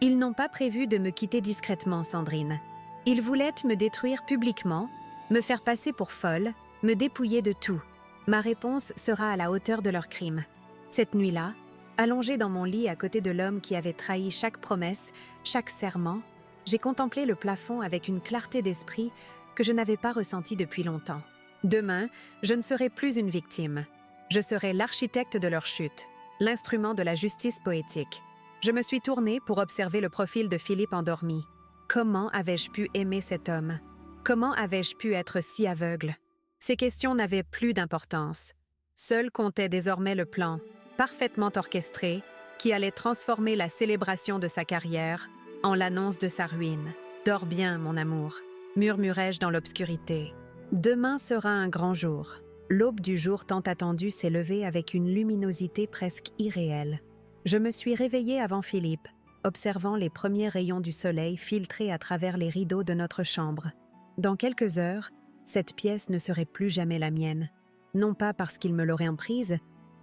Ils n'ont pas prévu de me quitter discrètement, Sandrine. Ils voulaient me détruire publiquement, me faire passer pour folle, me dépouiller de tout. Ma réponse sera à la hauteur de leur crime. Cette nuit-là, allongée dans mon lit à côté de l'homme qui avait trahi chaque promesse, chaque serment, j'ai contemplé le plafond avec une clarté d'esprit que je n'avais pas ressentie depuis longtemps. Demain, je ne serai plus une victime. Je serai l'architecte de leur chute, l'instrument de la justice poétique. Je me suis tournée pour observer le profil de Philippe endormi. Comment avais-je pu aimer cet homme? Comment avais-je pu être si aveugle? Ces questions n'avaient plus d'importance. Seul comptait désormais le plan, parfaitement orchestré, qui allait transformer la célébration de sa carrière en l'annonce de sa ruine. « Dors bien, mon amour », murmurai-je dans l'obscurité. Demain sera un grand jour. L'aube du jour tant attendu s'est levée avec une luminosité presque irréelle. Je me suis réveillée avant Philippe, observant les premiers rayons du soleil filtrer à travers les rideaux de notre chambre. Dans quelques heures, cette pièce ne serait plus jamais la mienne. Non pas parce qu'ils me l'auraient emprise,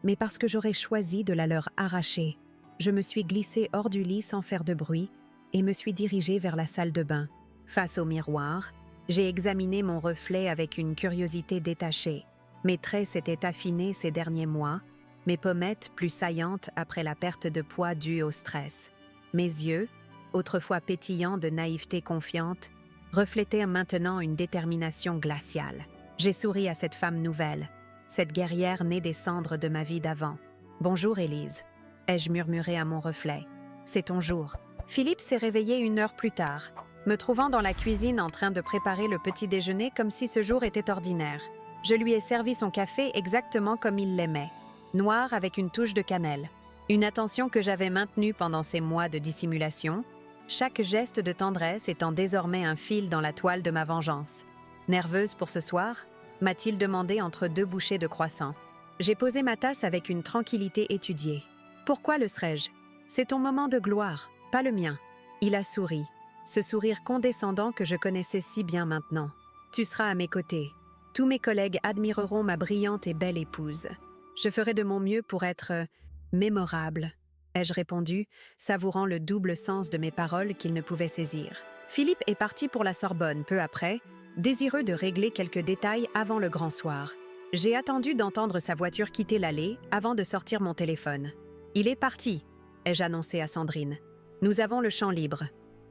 mais parce que j'aurais choisi de la leur arracher. Je me suis glissée hors du lit sans faire de bruit et me suis dirigée vers la salle de bain. Face au miroir, j'ai examiné mon reflet avec une curiosité détachée. Mes traits s'étaient affinés ces derniers mois, mes pommettes plus saillantes après la perte de poids due au stress. Mes yeux, autrefois pétillants de naïveté confiante, reflétaient maintenant une détermination glaciale. J'ai souri à cette femme nouvelle, cette guerrière née des cendres de ma vie d'avant. « Bonjour, Élise », ai-je murmuré à mon reflet. « C'est ton jour. » Philippe s'est réveillé 1 heure plus tard, me trouvant dans la cuisine en train de préparer le petit déjeuner comme si ce jour était ordinaire. Je lui ai servi son café exactement comme il l'aimait, noir avec une touche de cannelle. Une attention que j'avais maintenue pendant ces mois de dissimulation, chaque geste de tendresse étant désormais un fil dans la toile de ma vengeance. Nerveuse pour ce soir, m'a-t-il demandé entre 2 bouchées de croissant. J'ai posé ma tasse avec une tranquillité étudiée. Pourquoi le serais-je? C'est ton moment de gloire, pas le mien. Il a souri, ce sourire condescendant que je connaissais si bien maintenant. Tu seras à mes côtés. Tous mes collègues admireront ma brillante et belle épouse. Je ferai de mon mieux pour être mémorable, ai-je répondu, savourant le double sens de mes paroles qu'il ne pouvait saisir. Philippe est parti pour la Sorbonne peu après, désireux de régler quelques détails avant le grand soir. J'ai attendu d'entendre sa voiture quitter l'allée avant de sortir mon téléphone. « Il est parti », ai-je annoncé à Sandrine. « Nous avons le champ libre. »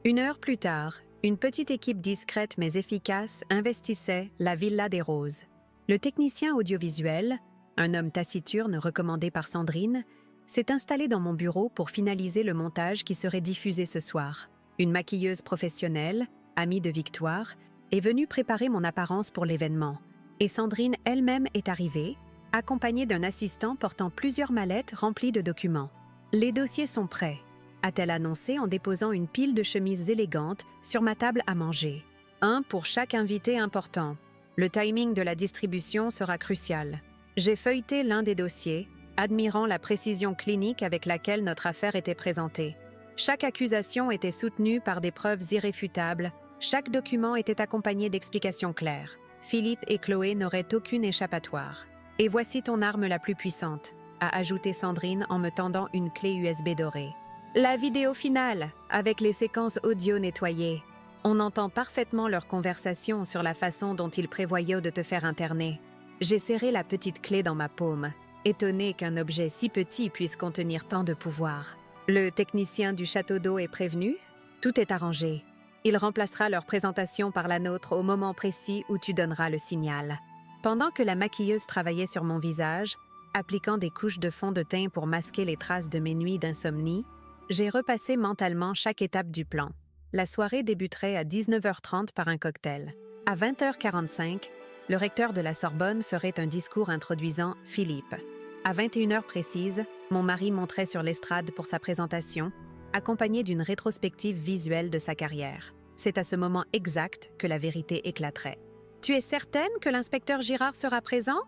1 heure plus tard, une petite équipe discrète mais efficace investissait la Villa des Roses. Le technicien audiovisuel, un homme taciturne recommandé par Sandrine, s'est installé dans mon bureau pour finaliser le montage qui serait diffusé ce soir. Une maquilleuse professionnelle, amie de Victoire, est venue préparer mon apparence pour l'événement. Et Sandrine elle-même est arrivée, accompagnée d'un assistant portant plusieurs mallettes remplies de documents. « Les dossiers sont prêts », a-t-elle annoncé en déposant une pile de chemises élégantes sur ma table à manger. Un pour chaque invité important. Le timing de la distribution sera crucial. J'ai feuilleté l'un des dossiers, admirant la précision clinique avec laquelle notre affaire était présentée. Chaque accusation était soutenue par des preuves irréfutables, chaque document était accompagné d'explications claires. Philippe et Chloé n'auraient aucune échappatoire. « Et voici ton arme la plus puissante », a ajouté Sandrine en me tendant une clé USB dorée. La vidéo finale, avec les séquences audio nettoyées. On entend parfaitement leur conversation sur la façon dont ils prévoyaient de te faire interner. J'ai serré la petite clé dans ma paume, étonnée qu'un objet si petit puisse contenir tant de pouvoir. Le technicien du château d'eau est prévenu? Tout est arrangé. Il remplacera leur présentation par la nôtre au moment précis où tu donneras le signal. Pendant que la maquilleuse travaillait sur mon visage, appliquant des couches de fond de teint pour masquer les traces de mes nuits d'insomnie, j'ai repassé mentalement chaque étape du plan. La soirée débuterait à 19h30 par un cocktail. À 20h45, le recteur de la Sorbonne ferait un discours introduisant Philippe. À 21h précise, mon mari monterait sur l'estrade pour sa présentation, accompagné d'une rétrospective visuelle de sa carrière. C'est à ce moment exact que la vérité éclaterait. Tu es certaine que l'inspecteur Girard sera présent?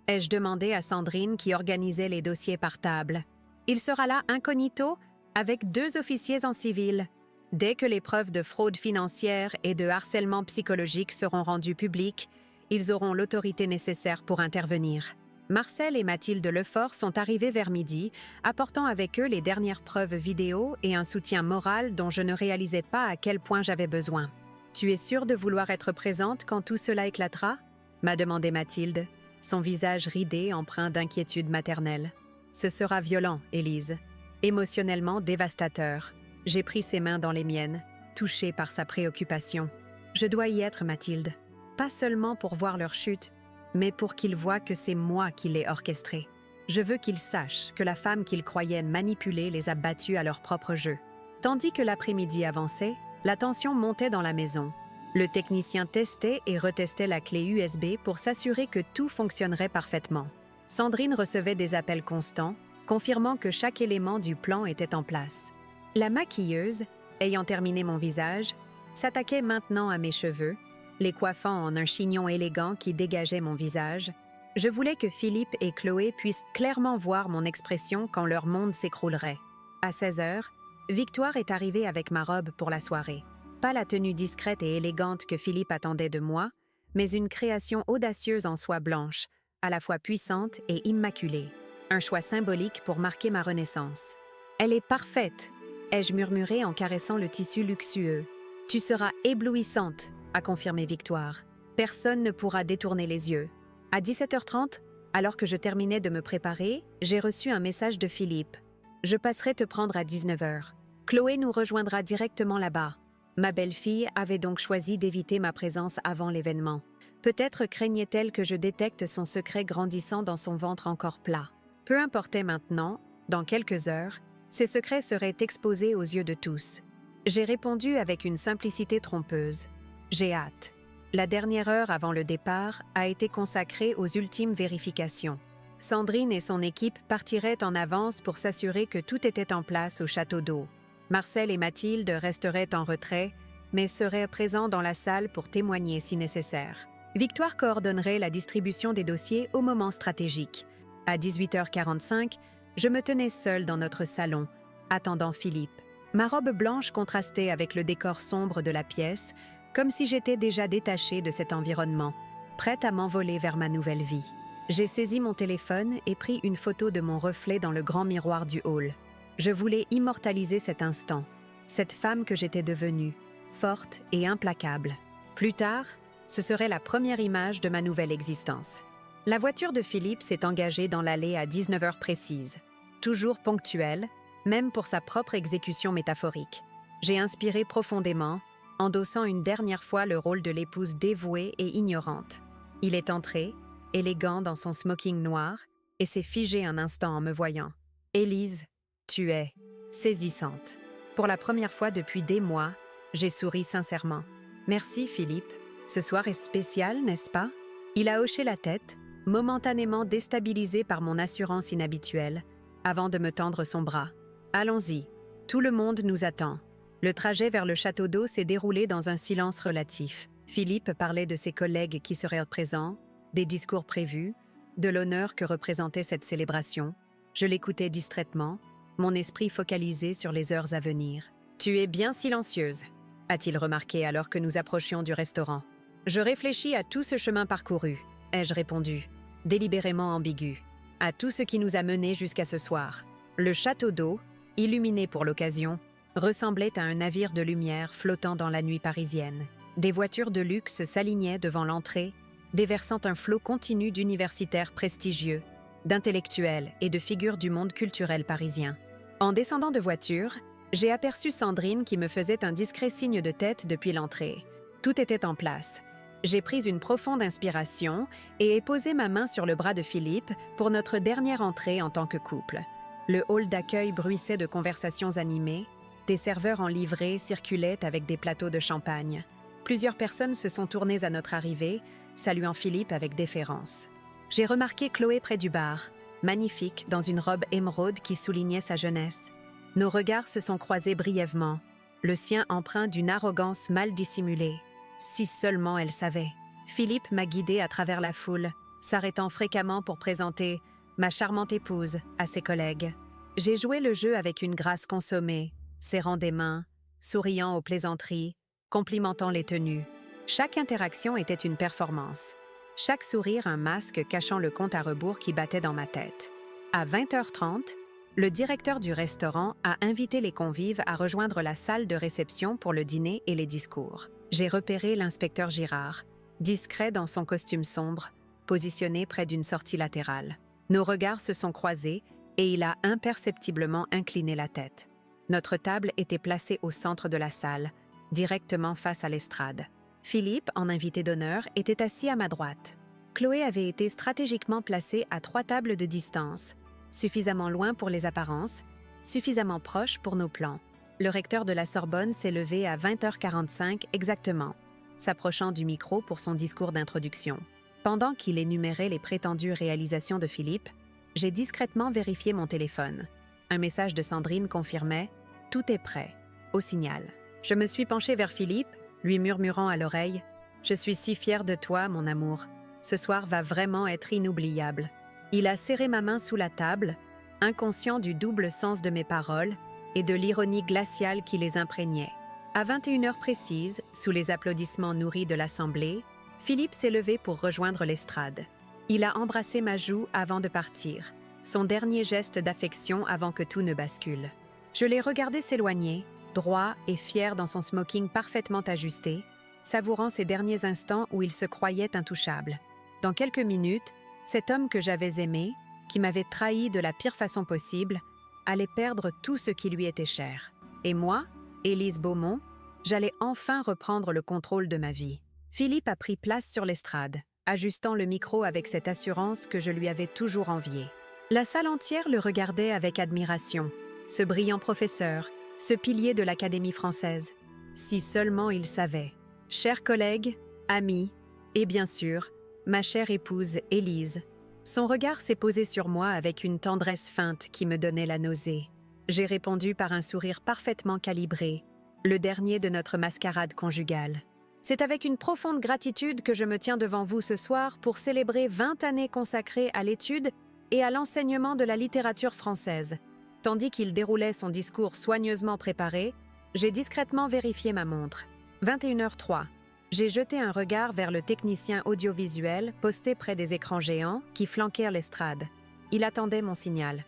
Ai-je demandé à Sandrine qui organisait les dossiers par table. Il sera là incognito avec 2 officiers en civil. Dès que les preuves de fraude financière et de harcèlement psychologique seront rendues publiques, ils auront l'autorité nécessaire pour intervenir. Marcel et Mathilde Lefort sont arrivés vers midi, apportant avec eux les dernières preuves vidéo et un soutien moral dont je ne réalisais pas à quel point j'avais besoin. « Tu es sûre de vouloir être présente quand tout cela éclatera ?» m'a demandé Mathilde, son visage ridé empreint d'inquiétude maternelle. « Ce sera violent, Élise. Émotionnellement dévastateur. » J'ai pris ses mains dans les miennes, touchée par sa préoccupation. « Je dois y être, Mathilde. Pas seulement pour voir leur chute, mais pour qu'ils voient que c'est moi qui l'ai orchestrée. Je veux qu'ils sachent que la femme qu'ils croyaient manipuler les a battus à leur propre jeu. » Tandis que l'après-midi avançait, la tension montait dans la maison. Le technicien testait et retestait la clé USB pour s'assurer que tout fonctionnerait parfaitement. Sandrine recevait des appels constants, confirmant que chaque élément du plan était en place. La maquilleuse, ayant terminé mon visage, s'attaquait maintenant à mes cheveux, les coiffant en un chignon élégant qui dégageait mon visage. Je voulais que Philippe et Chloé puissent clairement voir mon expression quand leur monde s'écroulerait. À 16h, Victoire est arrivée avec ma robe pour la soirée. Pas la tenue discrète et élégante que Philippe attendait de moi, mais une création audacieuse en soie blanche, à la fois puissante et immaculée. Un choix symbolique pour marquer ma renaissance. « Elle est parfaite !» ai-je murmuré en caressant le tissu luxueux. « Tu seras éblouissante !» a confirmé Victoire. « Personne ne pourra détourner les yeux. » À 17h30, alors que je terminais de me préparer, j'ai reçu un message de Philippe. « Je passerai te prendre à 19h. Chloé nous rejoindra directement là-bas. » Ma belle-fille avait donc choisi d'éviter ma présence avant l'événement. Peut-être craignait-elle que je détecte son secret grandissant dans son ventre encore plat. Peu importait maintenant, dans quelques heures, ces secrets seraient exposés aux yeux de tous. J'ai répondu avec une simplicité trompeuse. J'ai hâte. La dernière heure avant le départ a été consacrée aux ultimes vérifications. Sandrine et son équipe partiraient en avance pour s'assurer que tout était en place au château d'eau. Marcel et Mathilde resteraient en retrait, mais seraient présents dans la salle pour témoigner si nécessaire. Victoire coordonnerait la distribution des dossiers au moment stratégique. À 18h45, je me tenais seule dans notre salon, attendant Philippe. Ma robe blanche contrastait avec le décor sombre de la pièce, comme si j'étais déjà détachée de cet environnement, prête à m'envoler vers ma nouvelle vie. J'ai saisi mon téléphone et pris une photo de mon reflet dans le grand miroir du hall. Je voulais immortaliser cet instant, cette femme que j'étais devenue, forte et implacable. Plus tard, ce serait la première image de ma nouvelle existence. La voiture de Philippe s'est engagée dans l'allée à 19h précise, toujours ponctuelle, même pour sa propre exécution métaphorique. J'ai inspiré profondément, endossant une dernière fois le rôle de l'épouse dévouée et ignorante. Il est entré, élégant dans son smoking noir, et s'est figé un instant en me voyant. « Élise, tu es saisissante. » Pour la première fois depuis des mois, j'ai souri sincèrement. « Merci, Philippe. Ce soir est spécial, n'est-ce pas ?» Il a hoché la tête, momentanément déstabilisé par mon assurance inhabituelle, avant de me tendre son bras. « Allons-y. Tout le monde nous attend. » Le trajet vers le château d'eau s'est déroulé dans un silence relatif. Philippe parlait de ses collègues qui seraient présents, des discours prévus, de l'honneur que représentait cette célébration. Je l'écoutais distraitement, mon esprit focalisé sur les heures à venir. « Tu es bien silencieuse », a-t-il remarqué alors que nous approchions du restaurant. « Je réfléchis à tout ce chemin parcouru », ai-je répondu, délibérément ambigu, à tout ce qui nous a menés jusqu'à ce soir. Le château d'eau, illuminé pour l'occasion, ressemblait à un navire de lumière flottant dans la nuit parisienne. Des voitures de luxe s'alignaient devant l'entrée, déversant un flot continu d'universitaires prestigieux, d'intellectuels et de figures du monde culturel parisien. En descendant de voiture, j'ai aperçu Sandrine qui me faisait un discret signe de tête depuis l'entrée. Tout était en place. J'ai pris une profonde inspiration et ai posé ma main sur le bras de Philippe pour notre dernière entrée en tant que couple. Le hall d'accueil bruissait de conversations animées, des serveurs en livrée circulaient avec des plateaux de champagne. Plusieurs personnes se sont tournées à notre arrivée, saluant Philippe avec déférence. J'ai remarqué Chloé près du bar, magnifique dans une robe émeraude qui soulignait sa jeunesse. Nos regards se sont croisés brièvement, le sien empreint d'une arrogance mal dissimulée. Si seulement elle savait. Philippe m'a guidée à travers la foule, s'arrêtant fréquemment pour présenter ma charmante épouse à ses collègues. J'ai joué le jeu avec une grâce consommée, serrant des mains, souriant aux plaisanteries, complimentant les tenues. Chaque interaction était une performance. Chaque sourire un masque cachant le compte à rebours qui battait dans ma tête. À 20h30, le directeur du restaurant a invité les convives à rejoindre la salle de réception pour le dîner et les discours. J'ai repéré l'inspecteur Girard, discret dans son costume sombre, positionné près d'une sortie latérale. Nos regards se sont croisés et il a imperceptiblement incliné la tête. Notre table était placée au centre de la salle, directement face à l'estrade. Philippe, en invité d'honneur, était assis à ma droite. Chloé avait été stratégiquement placée à 3 tables de distance, suffisamment loin pour les apparences, suffisamment proche pour nos plans. Le recteur de la Sorbonne s'est levé à 20h45 exactement, s'approchant du micro pour son discours d'introduction. Pendant qu'il énumérait les prétendues réalisations de Philippe, j'ai discrètement vérifié mon téléphone. Un message de Sandrine confirmait « Tout est prêt », au signal. Je me suis penchée vers Philippe, lui murmurant à l'oreille « Je suis si fière de toi, mon amour. Ce soir va vraiment être inoubliable. » Il a serré ma main sous la table, inconscient du double sens de mes paroles et de l'ironie glaciale qui les imprégnait. À 21h précises, sous les applaudissements nourris de l'assemblée, Philippe s'est levé pour rejoindre l'estrade. Il a embrassé ma joue avant de partir, son dernier geste d'affection avant que tout ne bascule. Je l'ai regardé s'éloigner, droit et fier dans son smoking parfaitement ajusté, savourant ces derniers instants où il se croyait intouchable. Dans quelques minutes, cet homme que j'avais aimé, qui m'avait trahi de la pire façon possible, allait perdre tout ce qui lui était cher. Et moi, Élise Beaumont, j'allais enfin reprendre le contrôle de ma vie. Philippe a pris place sur l'estrade, ajustant le micro avec cette assurance que je lui avais toujours enviée. La salle entière le regardait avec admiration, ce brillant professeur, ce pilier de l'Académie française. Si seulement il savait. Chers collègues, amis, et bien sûr, ma chère épouse Élise. Son regard s'est posé sur moi avec une tendresse feinte qui me donnait la nausée. J'ai répondu par un sourire parfaitement calibré, le dernier de notre mascarade conjugale. C'est avec une profonde gratitude que je me tiens devant vous ce soir pour célébrer 20 années consacrées à l'étude et à l'enseignement de la littérature française. Tandis qu'il déroulait son discours soigneusement préparé, j'ai discrètement vérifié ma montre. 21h03. J'ai jeté un regard vers le technicien audiovisuel posté près des écrans géants qui flanquèrent l'estrade. Il attendait mon signal.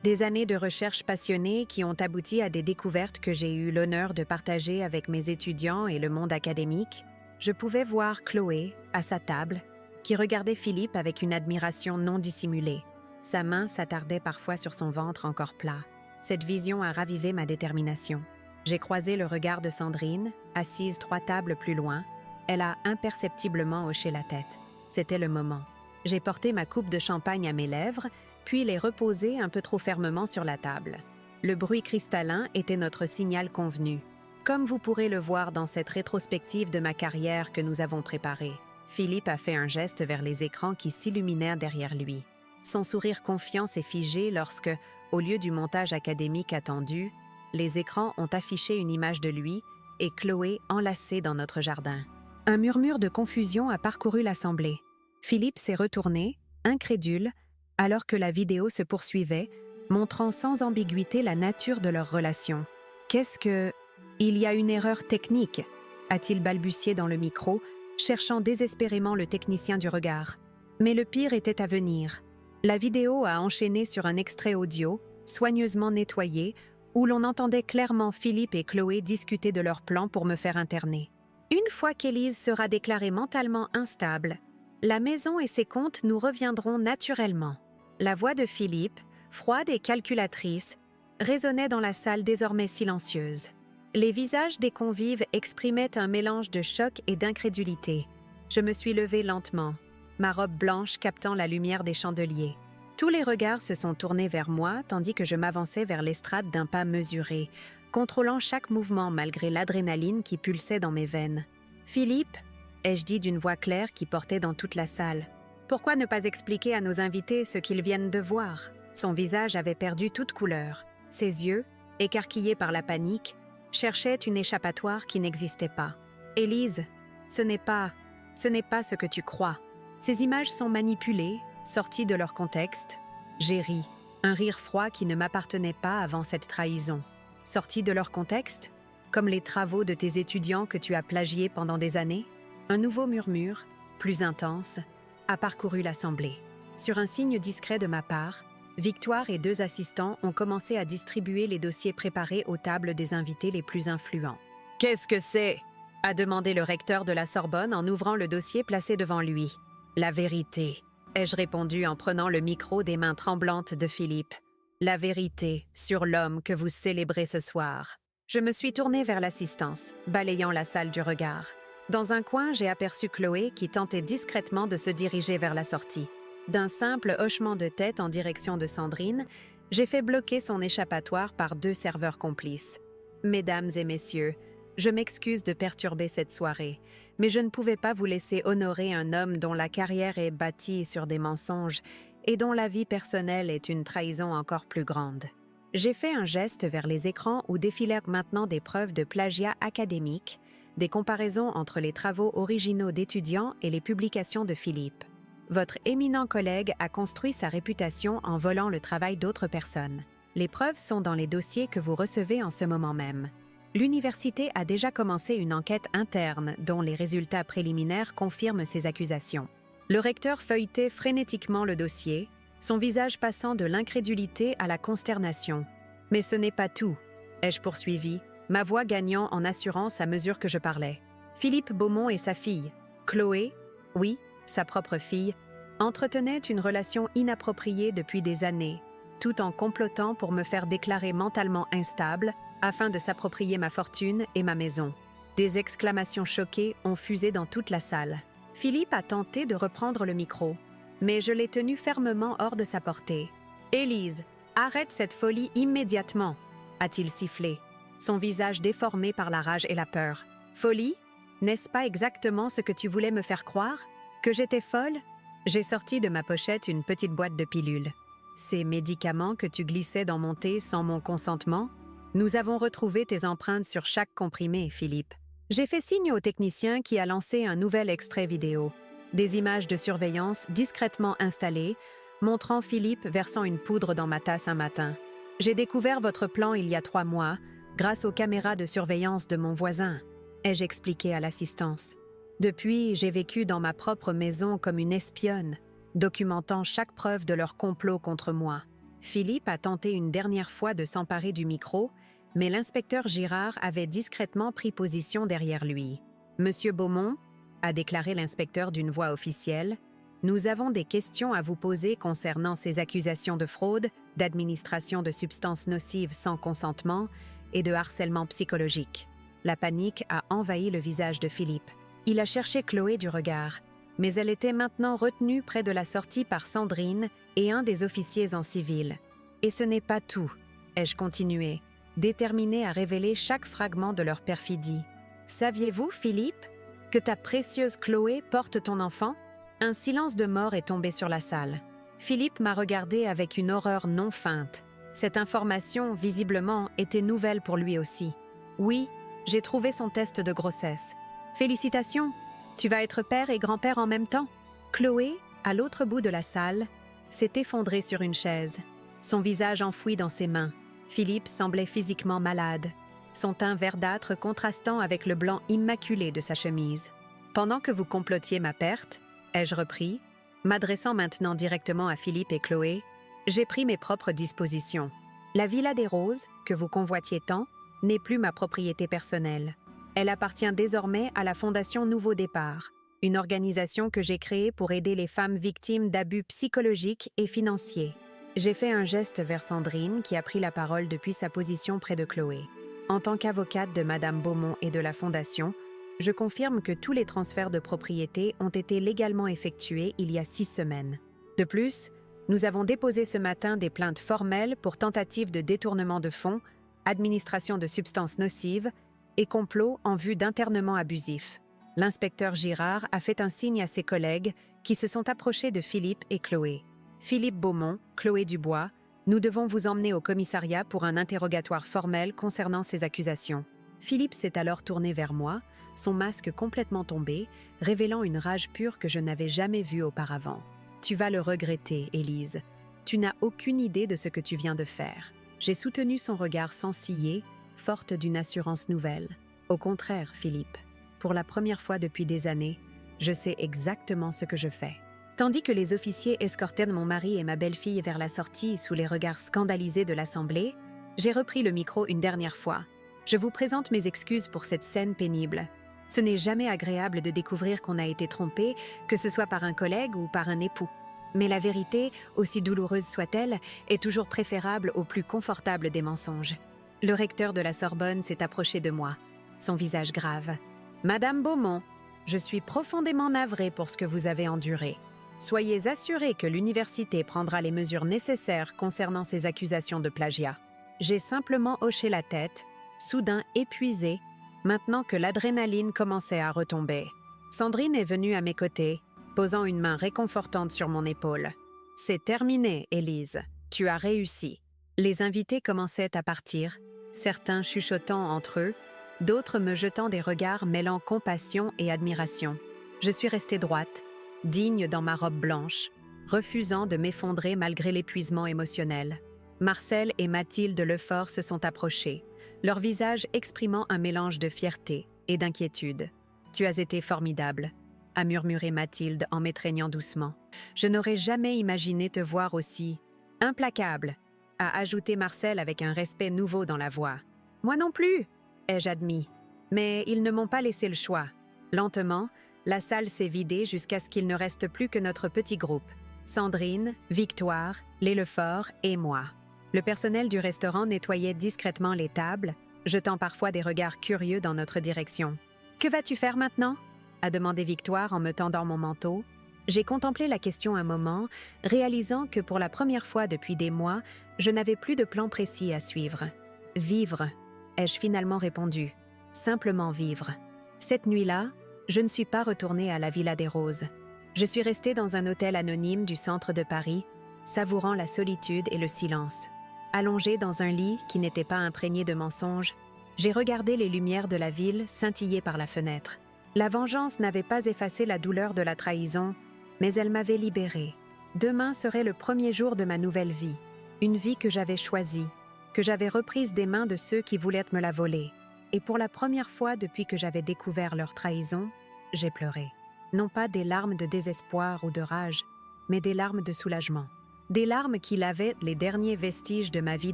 Des années de recherche passionnée qui ont abouti à des découvertes que j'ai eu l'honneur de partager avec mes étudiants et le monde académique, je pouvais voir Chloé, à sa table, qui regardait Philippe avec une admiration non dissimulée. Sa main s'attardait parfois sur son ventre encore plat. Cette vision a ravivé ma détermination. J'ai croisé le regard de Sandrine, assise 3 tables plus loin. Elle a imperceptiblement hoché la tête. C'était le moment. J'ai porté ma coupe de champagne à mes lèvres, puis les reposé un peu trop fermement sur la table. Le bruit cristallin était notre signal convenu. Comme vous pourrez le voir dans cette rétrospective de ma carrière que nous avons préparée, Philippe a fait un geste vers les écrans qui s'illuminèrent derrière lui. Son sourire confiant s'est figé lorsque, au lieu du montage académique attendu, les écrans ont affiché une image de lui et Chloé enlacée dans notre jardin. Un murmure de confusion a parcouru l'assemblée. Philippe s'est retourné, incrédule, alors que la vidéo se poursuivait, montrant sans ambiguïté la nature de leur relation. « Qu'est-ce que... Il y a une erreur technique » a-t-il balbutié dans le micro, cherchant désespérément le technicien du regard. Mais le pire était à venir. La vidéo a enchaîné sur un extrait audio, soigneusement nettoyé, où l'on entendait clairement Philippe et Chloé discuter de leur plan pour me faire interner. Une fois qu'Élise sera déclarée mentalement instable, la maison et ses comptes nous reviendront naturellement. La voix de Philippe, froide et calculatrice, résonnait dans la salle désormais silencieuse. Les visages des convives exprimaient un mélange de choc et d'incrédulité. Je me suis levée lentement, ma robe blanche captant la lumière des chandeliers. Tous les regards se sont tournés vers moi tandis que je m'avançais vers l'estrade d'un pas mesuré, contrôlant chaque mouvement malgré l'adrénaline qui pulsait dans mes veines. « Philippe » ai-je dit d'une voix claire qui portait dans toute la salle. « Pourquoi ne pas expliquer à nos invités ce qu'ils viennent de voir ?» Son visage avait perdu toute couleur. Ses yeux, écarquillés par la panique, cherchaient une échappatoire qui n'existait pas. « Élise, ce n'est pas... » Ce n'est pas ce que tu crois. Ces images sont manipulées, sorties de leur contexte. J'ai ri, un rire froid qui ne m'appartenait pas avant cette trahison. Sorties de leur contexte? Comme les travaux de tes étudiants que tu as plagiés pendant des années? Un nouveau murmure, plus intense, a parcouru l'assemblée. Sur un signe discret de ma part, Victoire et 2 assistants ont commencé à distribuer les dossiers préparés aux tables des invités les plus influents. « Qu'est-ce que c'est ?» a demandé le recteur de la Sorbonne en ouvrant le dossier placé devant lui. « La vérité », ai-je répondu en prenant le micro des mains tremblantes de Philippe. « La vérité sur l'homme que vous célébrez ce soir. » Je me suis tournée vers l'assistance, balayant la salle du regard. Dans un coin, j'ai aperçu Chloé qui tentait discrètement de se diriger vers la sortie. D'un simple hochement de tête en direction de Sandrine, j'ai fait bloquer son échappatoire par 2 serveurs complices. Mesdames et messieurs, je m'excuse de perturber cette soirée, mais je ne pouvais pas vous laisser honorer un homme dont la carrière est bâtie sur des mensonges et dont la vie personnelle est une trahison encore plus grande. J'ai fait un geste vers les écrans où défilèrent maintenant des preuves de plagiat académique, des comparaisons entre les travaux originaux d'étudiants et les publications de Philippe. Votre éminent collègue a construit sa réputation en volant le travail d'autres personnes. Les preuves sont dans les dossiers que vous recevez en ce moment même. L'université a déjà commencé une enquête interne dont les résultats préliminaires confirment ces accusations. Le recteur feuilletait frénétiquement le dossier, son visage passant de l'incrédulité à la consternation. « Mais ce n'est pas tout », ai-je poursuivi, ma voix gagnant en assurance à mesure que je parlais. Philippe Beaumont et sa fille, Chloé, oui, sa propre fille, entretenaient une relation inappropriée depuis des années, tout en complotant pour me faire déclarer mentalement instable afin de s'approprier ma fortune et ma maison. Des exclamations choquées ont fusé dans toute la salle. Philippe a tenté de reprendre le micro, mais je l'ai tenu fermement hors de sa portée. « Élise, arrête cette folie immédiatement !» a-t-il sifflé, son visage déformé par la rage et la peur. « Folie? N'est-ce pas exactement ce que tu voulais me faire croire? Que j'étais folle? » J'ai sorti de ma pochette une petite boîte de pilules. « Ces médicaments que tu glissais dans mon thé sans mon consentement? Nous avons retrouvé tes empreintes sur chaque comprimé, Philippe. » J'ai fait signe au technicien qui a lancé un nouvel extrait vidéo. Des images de surveillance discrètement installées, montrant Philippe versant une poudre dans ma tasse un matin. J'ai découvert votre plan il y a 3 mois, grâce aux caméras de surveillance de mon voisin, ai-je expliqué à l'assistance. Depuis, j'ai vécu dans ma propre maison comme une espionne, documentant chaque preuve de leur complot contre moi. Philippe a tenté une dernière fois de s'emparer du micro, mais l'inspecteur Girard avait discrètement pris position derrière lui. « Monsieur Beaumont, » a déclaré l'inspecteur d'une voix officielle, « nous avons des questions à vous poser concernant ces accusations de fraude, d'administration de substances nocives sans consentement et de harcèlement psychologique. » La panique a envahi le visage de Philippe. Il a cherché Chloé du regard, mais elle était maintenant retenue près de la sortie par Sandrine et un des officiers en civil. « Et ce n'est pas tout, » ai-je continué, déterminé à révéler chaque fragment de leur perfidie. « Saviez-vous, Philippe, que ta précieuse Chloé porte ton enfant ?» Un silence de mort est tombé sur la salle. Philippe m'a regardé avec une horreur non feinte. Cette information, visiblement, était nouvelle pour lui aussi. « Oui, j'ai trouvé son test de grossesse. Félicitations, tu vas être père et grand-père en même temps. » Chloé, à l'autre bout de la salle, s'est effondrée sur une chaise, son visage enfoui dans ses mains. Philippe semblait physiquement malade, son teint verdâtre contrastant avec le blanc immaculé de sa chemise. « Pendant que vous complotiez ma perte, ai-je repris, m'adressant maintenant directement à Philippe et Chloé, j'ai pris mes propres dispositions. La Villa des Roses, que vous convoitiez tant, n'est plus ma propriété personnelle. Elle appartient désormais à la Fondation Nouveau Départ, une organisation que j'ai créée pour aider les femmes victimes d'abus psychologiques et financiers. » J'ai fait un geste vers Sandrine qui a pris la parole depuis sa position près de Chloé. En tant qu'avocate de Madame Beaumont et de la Fondation, je confirme que tous les transferts de propriété ont été légalement effectués il y a 6 semaines. De plus, nous avons déposé ce matin des plaintes formelles pour tentative de détournement de fonds, administration de substances nocives et complot en vue d'internement abusif. L'inspecteur Girard a fait un signe à ses collègues qui se sont approchés de Philippe et Chloé. Philippe Beaumont, Chloé Dubois, nous devons vous emmener au commissariat pour un interrogatoire formel concernant ces accusations. Philippe s'est alors tourné vers moi, son masque complètement tombé, révélant une rage pure que je n'avais jamais vue auparavant. « Tu vas le regretter, Élise. Tu n'as aucune idée de ce que tu viens de faire. » J'ai soutenu son regard sans ciller, forte d'une assurance nouvelle. « Au contraire, Philippe. Pour la première fois depuis des années, je sais exactement ce que je fais. » Tandis que les officiers escortaient mon mari et ma belle-fille vers la sortie sous les regards scandalisés de l'Assemblée, j'ai repris le micro une dernière fois. Je vous présente mes excuses pour cette scène pénible. Ce n'est jamais agréable de découvrir qu'on a été trompé, que ce soit par un collègue ou par un époux. Mais la vérité, aussi douloureuse soit-elle, est toujours préférable au plus confortable des mensonges. Le recteur de la Sorbonne s'est approché de moi, son visage grave. « Madame Beaumont, je suis profondément navrée pour ce que vous avez enduré. Soyez assurée que l'université prendra les mesures nécessaires concernant ces accusations de plagiat. » J'ai simplement hoché la tête, soudain épuisée, maintenant que l'adrénaline commençait à retomber. Sandrine est venue à mes côtés, posant une main réconfortante sur mon épaule. « C'est terminé, Élise. Tu as réussi. » Les invités commençaient à partir, certains chuchotant entre eux, d'autres me jetant des regards mêlant compassion et admiration. Je suis restée droite, digne dans ma robe blanche, refusant de m'effondrer malgré l'épuisement émotionnel. Marcel et Mathilde Lefort se sont approchés, leur visage exprimant un mélange de fierté et d'inquiétude. « Tu as été formidable », a murmuré Mathilde en m'étreignant doucement. « Je n'aurais jamais imaginé te voir aussi implacable », a ajouté Marcel avec un respect nouveau dans la voix. « Moi non plus », ai-je admis. Mais ils ne m'ont pas laissé le choix. Lentement, la salle s'est vidée jusqu'à ce qu'il ne reste plus que notre petit groupe. Sandrine, Victoire, les Lefort et moi. Le personnel du restaurant nettoyait discrètement les tables, jetant parfois des regards curieux dans notre direction. « Que vas-tu faire maintenant ?» a demandé Victoire en me tendant mon manteau. J'ai contemplé la question un moment, réalisant que pour la première fois depuis des mois, je n'avais plus de plan précis à suivre. « Vivre », ai-je finalement répondu. « Simplement vivre. » Cette nuit-là, je ne suis pas retournée à la Villa des Roses. Je suis restée dans un hôtel anonyme du centre de Paris, savourant la solitude et le silence. Allongée dans un lit qui n'était pas imprégné de mensonges, j'ai regardé les lumières de la ville scintiller par la fenêtre. La vengeance n'avait pas effacé la douleur de la trahison, mais elle m'avait libérée. Demain serait le premier jour de ma nouvelle vie, une vie que j'avais choisie, que j'avais reprise des mains de ceux qui voulaient me la voler. Et pour la première fois depuis que j'avais découvert leur trahison, j'ai pleuré. Non pas des larmes de désespoir ou de rage, mais des larmes de soulagement. Des larmes qui lavaient les derniers vestiges de ma vie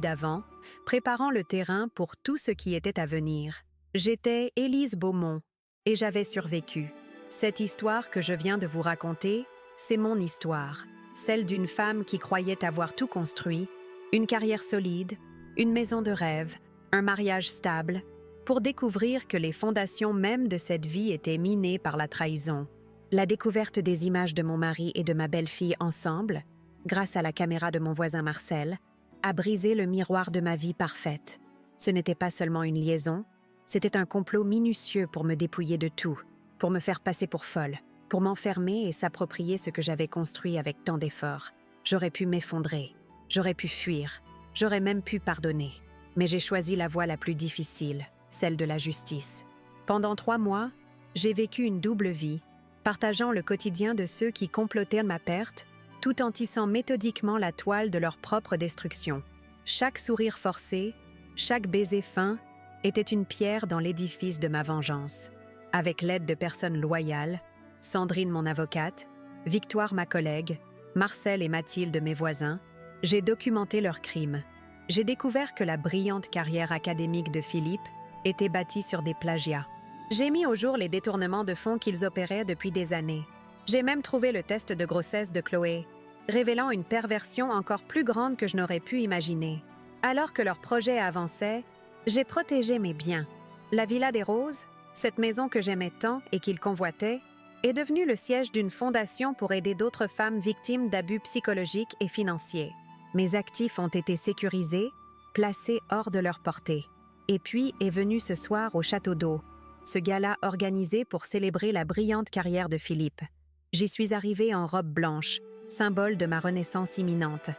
d'avant, préparant le terrain pour tout ce qui était à venir. J'étais Élise Beaumont, et j'avais survécu. Cette histoire que je viens de vous raconter, c'est mon histoire, celle d'une femme qui croyait avoir tout construit, une carrière solide, une maison de rêve, un mariage stable, pour découvrir que les fondations mêmes de cette vie étaient minées par la trahison. La découverte des images de mon mari et de ma belle-fille ensemble, grâce à la caméra de mon voisin Marcel, a brisé le miroir de ma vie parfaite. Ce n'était pas seulement une liaison, c'était un complot minutieux pour me dépouiller de tout, pour me faire passer pour folle, pour m'enfermer et s'approprier ce que j'avais construit avec tant d'efforts. J'aurais pu m'effondrer, j'aurais pu fuir, j'aurais même pu pardonner. Mais j'ai choisi la voie la plus difficile, celle de la justice. Pendant 3 mois, j'ai vécu une double vie, partageant le quotidien de ceux qui complotaient ma perte, tout en tissant méthodiquement la toile de leur propre destruction. Chaque sourire forcé, chaque baiser fin, était une pierre dans l'édifice de ma vengeance. Avec l'aide de personnes loyales, Sandrine mon avocate, Victoire ma collègue, Marcel et Mathilde mes voisins, j'ai documenté leurs crimes. J'ai découvert que la brillante carrière académique de Philippe était bâtie sur des plagiats. J'ai mis au jour les détournements de fonds qu'ils opéraient depuis des années. J'ai même trouvé le test de grossesse de Chloé, révélant une perversion encore plus grande que je n'aurais pu imaginer. Alors que leur projet avançait, j'ai protégé mes biens. La Villa des Roses, cette maison que j'aimais tant et qu'ils convoitaient, est devenue le siège d'une fondation pour aider d'autres femmes victimes d'abus psychologiques et financiers. Mes actifs ont été sécurisés, placés hors de leur portée. Et puis est venu ce soir au Château d'Eau, ce gala organisé pour célébrer la brillante carrière de Philippe. J'y suis arrivée en robe blanche, symbole de ma renaissance imminente.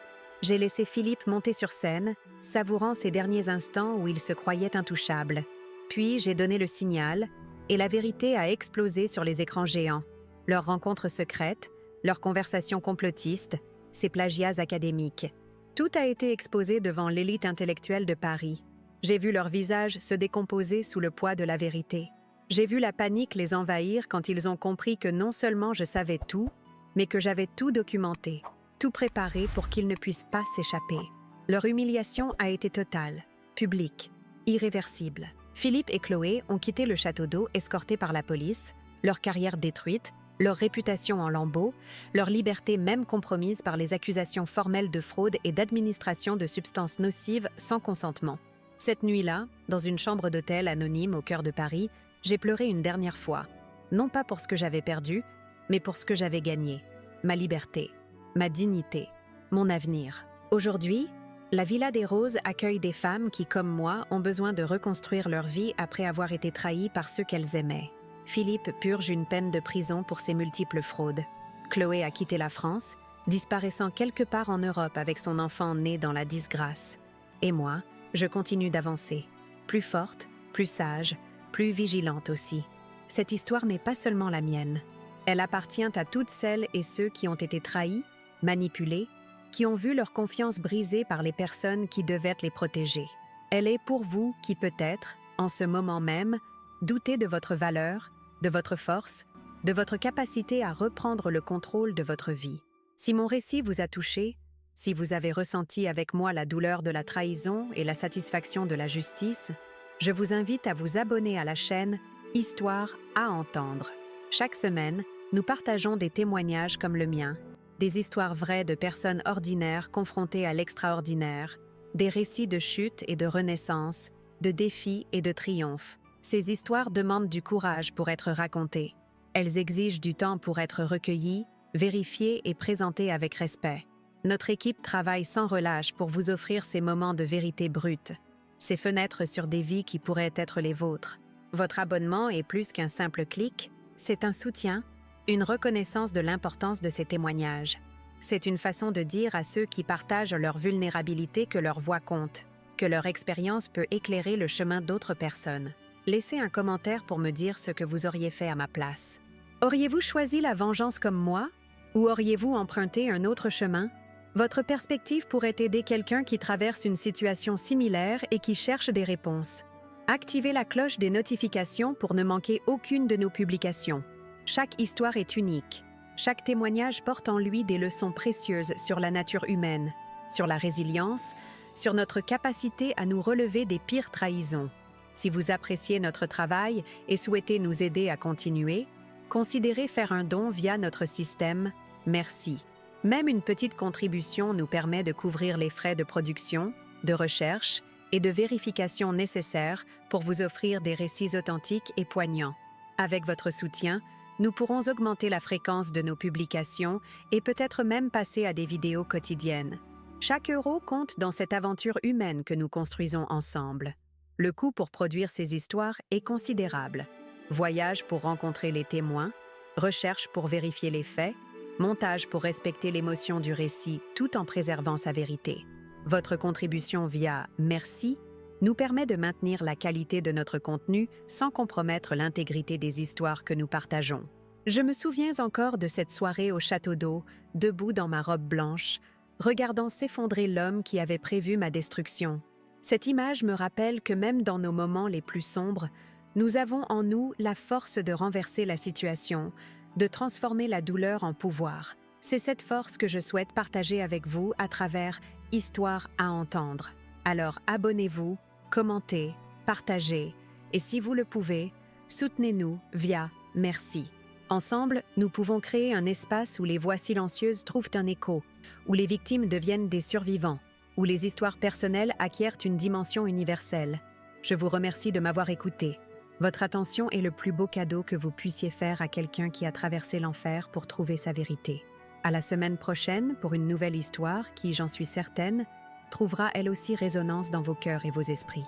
J'ai laissé Philippe monter sur scène, savourant ses derniers instants où il se croyait intouchable. Puis j'ai donné le signal, et la vérité a explosé sur les écrans géants. Leurs rencontres secrètes, leurs conversations complotistes, ces plagiats académiques. Tout a été exposé devant l'élite intellectuelle de Paris. J'ai vu leurs visages se décomposer sous le poids de la vérité. J'ai vu la panique les envahir quand ils ont compris que non seulement je savais tout, mais que j'avais tout documenté, tout préparé pour qu'ils ne puissent pas s'échapper. Leur humiliation a été totale, publique, irréversible. Philippe et Chloé ont quitté le château d'eau escortés par la police, leur carrière détruite, leur réputation en lambeaux, leur liberté même compromise par les accusations formelles de fraude et d'administration de substances nocives sans consentement. Cette nuit-là, dans une chambre d'hôtel anonyme au cœur de Paris, j'ai pleuré une dernière fois, non pas pour ce que j'avais perdu, mais pour ce que j'avais gagné, ma liberté, ma dignité, mon avenir. Aujourd'hui, la Villa des Roses accueille des femmes qui, comme moi, ont besoin de reconstruire leur vie après avoir été trahies par ceux qu'elles aimaient. Philippe purge une peine de prison pour ses multiples fraudes. Chloé a quitté la France, disparaissant quelque part en Europe avec son enfant né dans la disgrâce. Et moi, je continue d'avancer, plus forte, plus sage, plus vigilante aussi. Cette histoire n'est pas seulement la mienne. Elle appartient à toutes celles et ceux qui ont été trahis, manipulés, qui ont vu leur confiance brisée par les personnes qui devaient les protéger. Elle est pour vous qui peut-être, en ce moment même, doutez de votre valeur, de votre force, de votre capacité à reprendre le contrôle de votre vie. Si mon récit vous a touché, si vous avez ressenti avec moi la douleur de la trahison et la satisfaction de la justice, je vous invite à vous abonner à la chaîne Histoire à entendre. Chaque semaine, nous partageons des témoignages comme le mien, des histoires vraies de personnes ordinaires confrontées à l'extraordinaire, des récits de chute et de renaissance, de défis et de triomphes. Ces histoires demandent du courage pour être racontées. Elles exigent du temps pour être recueillies, vérifiées et présentées avec respect. Notre équipe travaille sans relâche pour vous offrir ces moments de vérité brute, ces fenêtres sur des vies qui pourraient être les vôtres. Votre abonnement est plus qu'un simple clic, c'est un soutien, une reconnaissance de l'importance de ces témoignages. C'est une façon de dire à ceux qui partagent leur vulnérabilité que leur voix compte, que leur expérience peut éclairer le chemin d'autres personnes. Laissez un commentaire pour me dire ce que vous auriez fait à ma place. Auriez-vous choisi la vengeance comme moi? Ou auriez-vous emprunté un autre chemin? Votre perspective pourrait aider quelqu'un qui traverse une situation similaire et qui cherche des réponses. Activez la cloche des notifications pour ne manquer aucune de nos publications. Chaque histoire est unique. Chaque témoignage porte en lui des leçons précieuses sur la nature humaine, sur la résilience, sur notre capacité à nous relever des pires trahisons. Si vous appréciez notre travail et souhaitez nous aider à continuer, considérez faire un don via notre système « Merci ». Même une petite contribution nous permet de couvrir les frais de production, de recherche et de vérification nécessaires pour vous offrir des récits authentiques et poignants. Avec votre soutien, nous pourrons augmenter la fréquence de nos publications et peut-être même passer à des vidéos quotidiennes. Chaque euro compte dans cette aventure humaine que nous construisons ensemble. Le coût pour produire ces histoires est considérable. Voyage pour rencontrer les témoins, recherche pour vérifier les faits, montage pour respecter l'émotion du récit tout en préservant sa vérité. Votre contribution via « Merci » nous permet de maintenir la qualité de notre contenu sans compromettre l'intégrité des histoires que nous partageons. Je me souviens encore de cette soirée au château d'eau, debout dans ma robe blanche, regardant s'effondrer l'homme qui avait prévu ma destruction. Cette image me rappelle que même dans nos moments les plus sombres, nous avons en nous la force de renverser la situation, de transformer la douleur en pouvoir. C'est cette force que je souhaite partager avec vous à travers Histoire à entendre. Alors abonnez-vous, commentez, partagez et si vous le pouvez, soutenez-nous via Merci. Ensemble, nous pouvons créer un espace où les voix silencieuses trouvent un écho, où les victimes deviennent des survivants, où les histoires personnelles acquièrent une dimension universelle. Je vous remercie de m'avoir écouté. Votre attention est le plus beau cadeau que vous puissiez faire à quelqu'un qui a traversé l'enfer pour trouver sa vérité. À la semaine prochaine pour une nouvelle histoire qui, j'en suis certaine, trouvera elle aussi résonance dans vos cœurs et vos esprits.